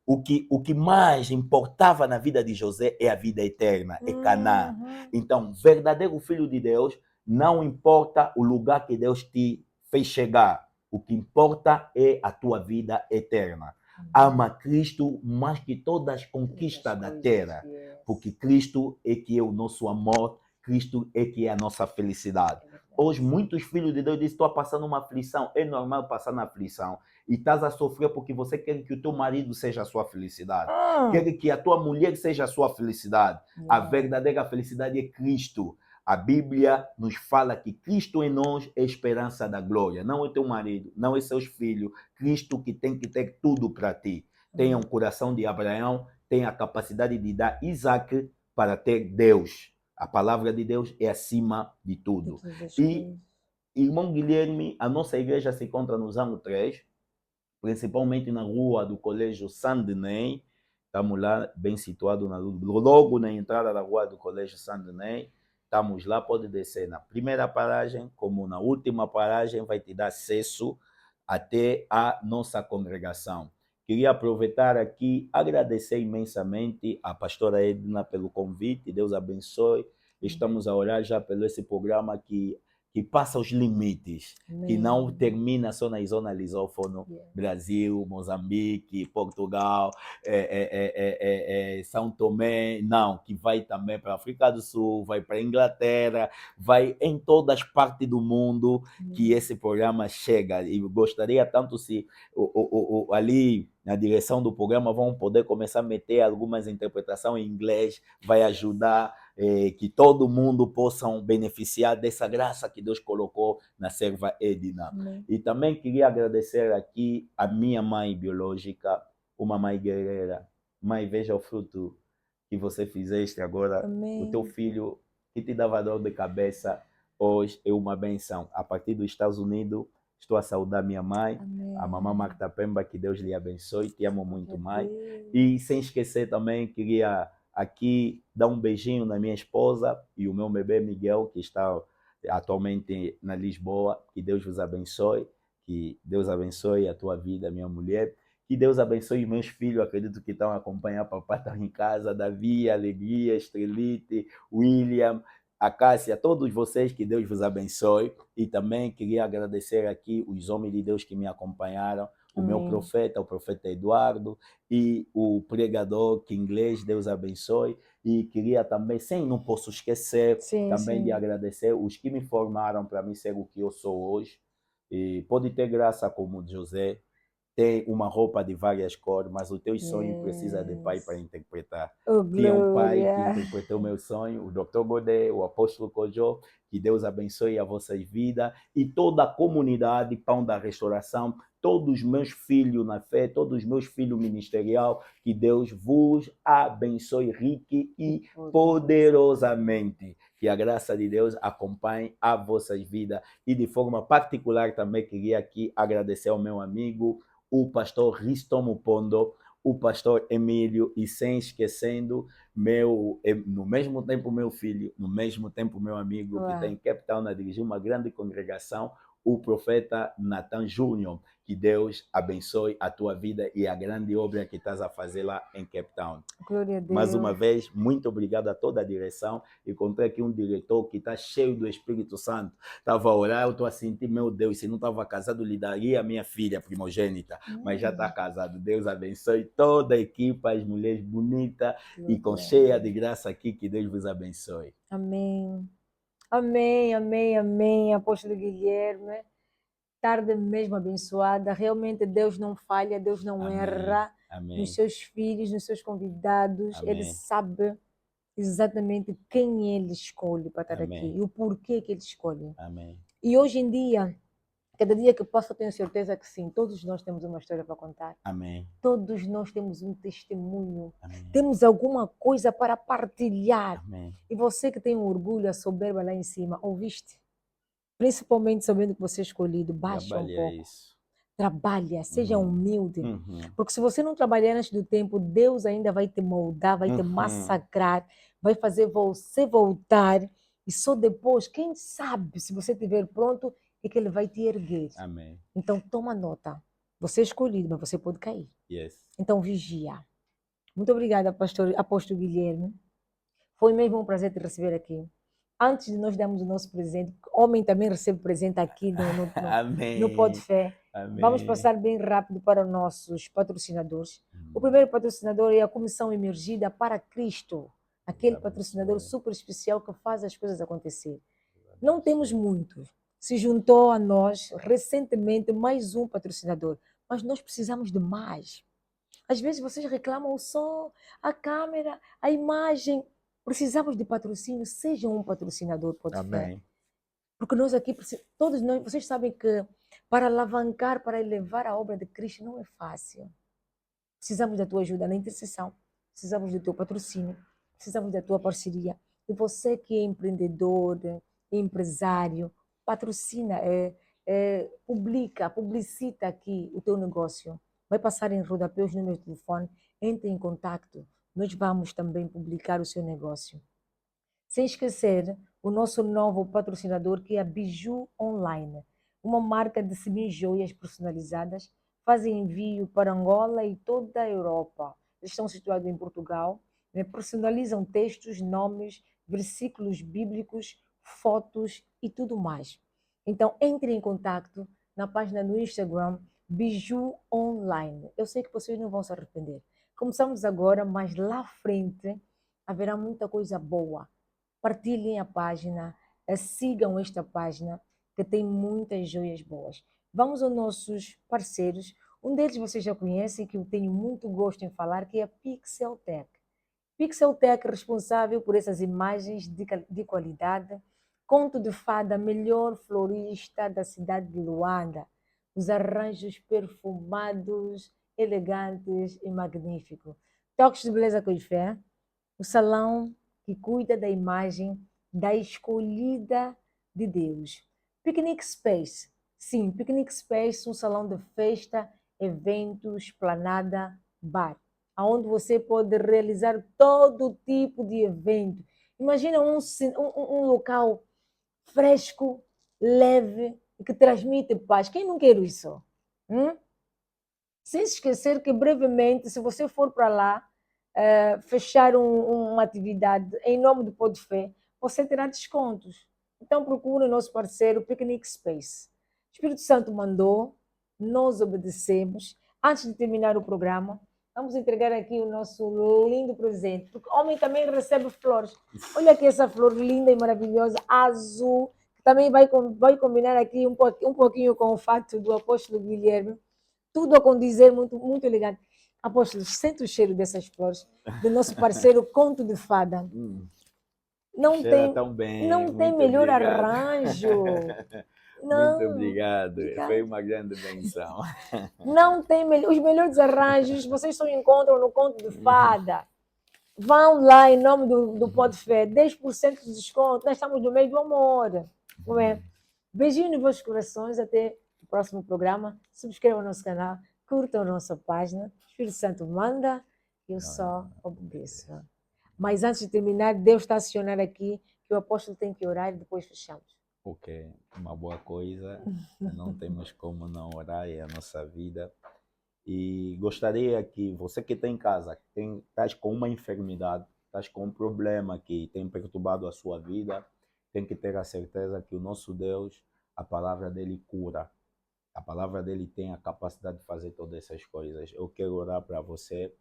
o que mais importava na vida de José é a vida eterna, é Canaã. Então, verdadeiro filho de Deus, não importa o lugar que Deus te fez chegar. O que importa é a tua vida eterna. Ama Cristo mais que todas as conquistas da terra. Porque Cristo é que é o nosso amor, Cristo é que é a nossa felicidade. Hoje, muitos filhos de Deus dizem, estou passando uma aflição. É normal passar na aflição. E estás a sofrer porque você quer que o teu marido seja a sua felicidade. Quer que a tua mulher seja a sua felicidade. A verdadeira felicidade é Cristo. A Bíblia nos fala que Cristo em nós é a esperança da glória. Não é teu marido, não é seus filhos. Cristo que tem que ter tudo para ti. Tenha um coração de Abraão, tenha a capacidade de dar Isaac para ter Deus. A palavra de Deus é acima de tudo. E, irmão Guilherme, a nossa igreja se encontra no Zango 3, principalmente na rua do Colégio Saint-Denis. Estamos lá bem situados, logo na entrada da rua do Colégio Saint-Denis. Estamos lá, pode descer na primeira paragem, como na última paragem, vai te dar acesso até a nossa congregação. Queria aproveitar aqui, agradecer imensamente a pastora Edna pelo convite, Deus abençoe. Estamos a orar já pelo esse programa que passa os limites, que não termina só na zona lusófona, Brasil, Moçambique, Portugal, São Tomé, não, que vai também para a África do Sul, vai para a Inglaterra, vai em todas as partes do mundo que esse programa chega. E gostaria tanto se ali na direção do programa vão poder começar a meter algumas interpretações em inglês, vai ajudar que todo mundo possa beneficiar dessa graça que Deus colocou na serva Edna. E também queria agradecer aqui a minha mãe biológica, uma mãe guerreira. Mãe, veja o fruto que você fizeste agora. O teu filho que te dava dor de cabeça, hoje é uma benção. A partir dos Estados Unidos, estou a saudar minha mãe, a mamãe Marta Pemba, que Deus lhe abençoe, te amo muito mais. E sem esquecer também, queria aqui dar um beijinho na minha esposa e o meu bebê Miguel, que está atualmente na Lisboa. Que Deus vos abençoe, que Deus abençoe a tua vida, minha mulher. Que Deus abençoe meus filhos, acredito que estão a acompanhar, papai está em casa, Davi, Alegria, Estrelite, William, a Cássia, todos vocês, que Deus vos abençoe. E também queria agradecer aqui os homens de Deus que me acompanharam, o meu profeta, o profeta Eduardo, e o pregador que inglês, Deus abençoe. E queria também, não posso esquecer, de agradecer os que me formaram para mim ser o que eu sou hoje. E pode ter graça como José, tem uma roupa de várias cores, mas o teu sonho precisa de pai para interpretar. Tinha um pai que interpretou o meu sonho, o Dr. Godet, o apóstolo Kojo. Que Deus abençoe a vossas vidas e toda a comunidade Pão da Restauração, todos os meus filhos na fé, todos os meus filhos ministerial, que Deus vos abençoe rique e poderosamente. Que a graça de Deus acompanhe a vossas vidas. E de forma particular também queria aqui agradecer ao meu amigo, o pastor Risto Mupondo, o pastor Emílio, e sem esquecendo no mesmo tempo meu filho, no mesmo tempo meu amigo, que está em Cape Town a dirigir uma grande congregação, o profeta Nathan Júnior. Que Deus abençoe a tua vida e a grande obra que estás a fazer lá em Cape Town. Glória a Deus. Mais uma vez, muito obrigado a toda a direção. Encontrei aqui um diretor que está cheio do Espírito Santo. Estava a orar, eu estou a sentir, meu Deus, se não estava casado, lhe daria a minha filha primogênita. Mas já está casado. Deus abençoe toda a equipe, as mulheres bonitas e com cheia de graça aqui. Que Deus vos abençoe. Amém. Amém, amém, amém, apóstolo Guilherme. Tarde mesmo abençoada. Realmente Deus não falha, Deus não erra nos seus filhos, nos seus convidados. Ele sabe exatamente quem ele escolhe para estar aqui e o porquê que ele escolhe. E hoje em dia, Cada dia que passa, eu tenho certeza que sim, todos nós temos uma história para contar. Amém. Todos nós temos um testemunho. Amém. Temos alguma coisa para partilhar. Amém. E você que tem um orgulho, a soberba lá em cima, ouviste? Principalmente sabendo que você é escolhido, baixa um Trabalha pouco. isso. Trabalha, seja humilde. Uhum. Porque se você não trabalhar antes do tempo, Deus ainda vai te moldar, vai te Uhum. massacrar, vai fazer você voltar. E só depois, quem sabe, se você estiver pronto, é que Ele vai te erguer. Amém. Então, toma nota. Você é escolhido, mas você pode cair. Yes. Então, vigia. Muito obrigada, apóstolo Guilherme. Foi mesmo um prazer te receber aqui. Antes de nós darmos o nosso presente, homem também recebe presente aqui no Amém. Pode Fé. Amém. Vamos passar bem rápido para os nossos patrocinadores. O primeiro patrocinador é a Comissão Emergida para Cristo, aquele patrocinador super especial que faz as coisas acontecer. Não temos muitos. Se juntou a nós recentemente mais um patrocinador, mas nós precisamos de mais. Às vezes vocês reclamam o som, a câmera, a imagem. Precisamos de patrocínio, seja um patrocinador, pode fé. Amém. Porque nós aqui, todos nós, vocês sabem que para alavancar, para elevar a obra de Cristo não é fácil. Precisamos da tua ajuda na intercessão, precisamos do teu patrocínio, precisamos da tua parceria. E você que é empreendedor, empresário, patrocina, publicita aqui o teu negócio. Vai passar em rodapé os números de telefone, entre em contato. Nós vamos também publicar o seu negócio. Sem esquecer o nosso novo patrocinador, que é a Biju Online, uma marca de semi-joias personalizadas, fazem envio para Angola e toda a Europa. Eles estão situados em Portugal, né? Personalizam textos, nomes, versículos bíblicos, fotos e tudo mais. Então, entre em contato na página no Instagram, Biju Online. Eu sei que vocês não vão se arrepender. Começamos agora, mas lá à frente haverá muita coisa boa. Partilhem a página, sigam esta página, que tem muitas joias boas. Vamos aos nossos parceiros. Um deles vocês já conhecem, que eu tenho muito gosto em falar, que é a Pixeltech. Pixeltech é responsável por essas imagens de qualidade. Conto de Fada, melhor florista da cidade de Luanda. Os arranjos perfumados, elegantes e magníficos. Toques de beleza com fé. O salão que cuida da imagem da escolhida de Deus. Picnic Space. Sim, Picnic Space, um salão de festa, eventos, esplanada, bar, onde você pode realizar todo tipo de evento. Imagina um local fresco, leve e que transmite paz. Quem não quer isso? Sem se esquecer que brevemente, se você for para lá, fechar uma atividade em nome do Pode Fé, você terá descontos. Então procure o nosso parceiro Picnic Space. O Espírito Santo mandou, nós obedecemos. Antes de terminar o programa, vamos entregar aqui o nosso lindo presente, porque o homem também recebe flores. Olha aqui essa flor linda e maravilhosa, azul, que também vai combinar aqui um pouquinho com o fato do apóstolo Guilherme. Tudo a condizer, muito, muito elegante. Apóstolo, sente o cheiro dessas flores, do nosso parceiro Conto de Fada. Não Cheira tem, tão bem. não tem Muito melhor obrigado. arranjo. Muito Não, obrigado. obrigado. Foi uma grande benção. Não tem os melhores arranjos, vocês só encontram no Conto de Fada. Vão lá em nome do Pode Fé, 10% de desconto. Nós estamos no meio do amor. Não é? Beijinho nos vossos corações, até o próximo programa. Subscrevam o nosso canal, curtam a nossa página. O Espírito Santo manda, eu só obedeço. Mas antes de terminar, Deus está a acionar aqui que o apóstolo tem que orar e depois fechamos. Porque uma boa coisa, não temos como não orar, é a nossa vida. E gostaria que você que está em casa, estás com uma enfermidade, estás com um problema que tem perturbado a sua vida, tem que ter a certeza que o nosso Deus, a palavra dele cura. A palavra dele tem a capacidade de fazer todas essas coisas. Eu quero orar para você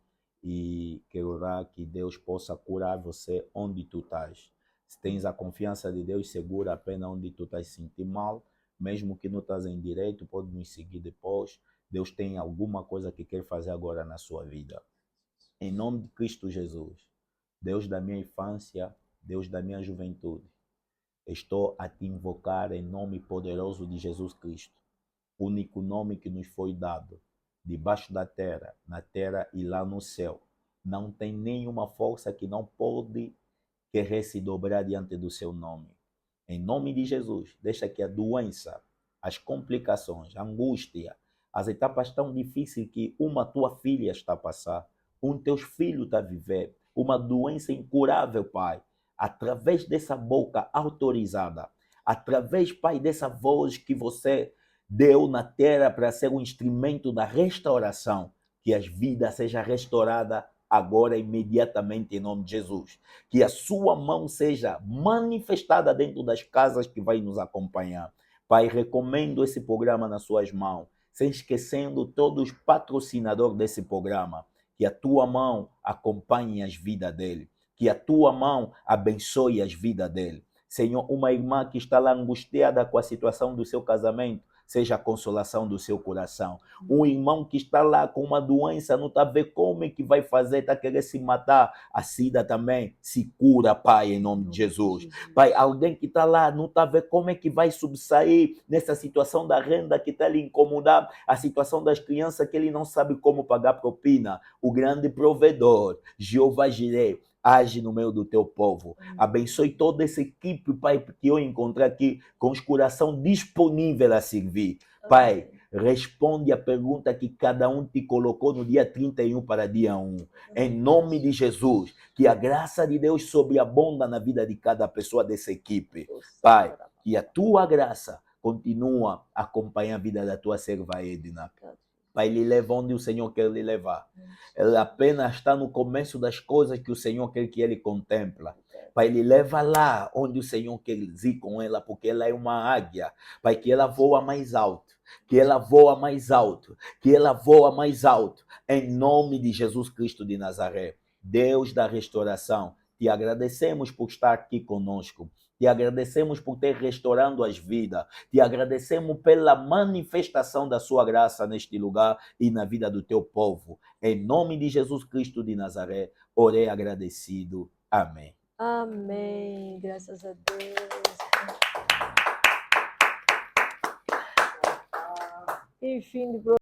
e quero orar que Deus possa curar você onde tu estás. Se tens a confiança de Deus, segura a pena onde tu estás se sentir mal, mesmo que não estás em direito, pode nos seguir depois. Deus tem alguma coisa que quer fazer agora na sua vida. Em nome de Cristo Jesus, Deus da minha infância, Deus da minha juventude, estou a te invocar em nome poderoso de Jesus Cristo. único nome que nos foi dado, debaixo da terra, na terra e lá no céu. Não tem nenhuma força que não pode querer se dobrar diante do seu nome. Em nome de Jesus, deixa que a doença, as complicações, a angústia, as etapas tão difíceis que uma tua filha está a passar, um teu filho está a viver, uma doença incurável, Pai, através dessa boca autorizada, através, Pai, dessa voz que você deu na terra para ser um instrumento da restauração, que as vidas sejam restauradas agora, imediatamente, em nome de Jesus. Que a sua mão seja manifestada dentro das casas que vai nos acompanhar. Pai, recomendo esse programa nas suas mãos, sem esquecendo todos os patrocinadores desse programa. Que a tua mão acompanhe as vidas dele. Que a tua mão abençoe as vidas dele. Senhor, uma irmã que está lá angustiada com a situação do seu casamento, seja a consolação do seu coração. Um irmão que está lá com uma doença, não está a ver como é que vai fazer, está querendo se matar, a SIDA também se cura, Pai, em nome de Jesus. Pai, alguém que está lá, não está a ver como é que vai subsair nessa situação da renda que está lhe incomodar, a situação das crianças que ele não sabe como pagar propina. O grande provedor, Jeová Jireh, age no meio do teu povo. Abençoe toda essa equipe, Pai, que eu encontrei aqui com os coração disponível a servir. Pai, responde a pergunta que cada um te colocou no dia 31 para dia 1. Em nome de Jesus, que a graça de Deus sobreabunda na vida de cada pessoa dessa equipe. Pai, que a tua graça continua a acompanhar a vida da tua serva Edna. Pai, lhe leva onde o Senhor quer lhe levar. Ela apenas está no começo das coisas que o Senhor quer que ele contempla. Pai, lhe leva lá onde o Senhor quer ir com ela, porque ela é uma águia. Pai, que ela voa mais alto, que ela voa mais alto, que ela voa mais alto. Em nome de Jesus Cristo de Nazaré. Deus da restauração, te agradecemos por estar aqui conosco. Te agradecemos por ter restaurando as vidas. Te agradecemos pela manifestação da sua graça neste lugar e na vida do teu povo. Em nome de Jesus Cristo de Nazaré, orei agradecido. Amém. Amém. Graças a Deus. Enfim,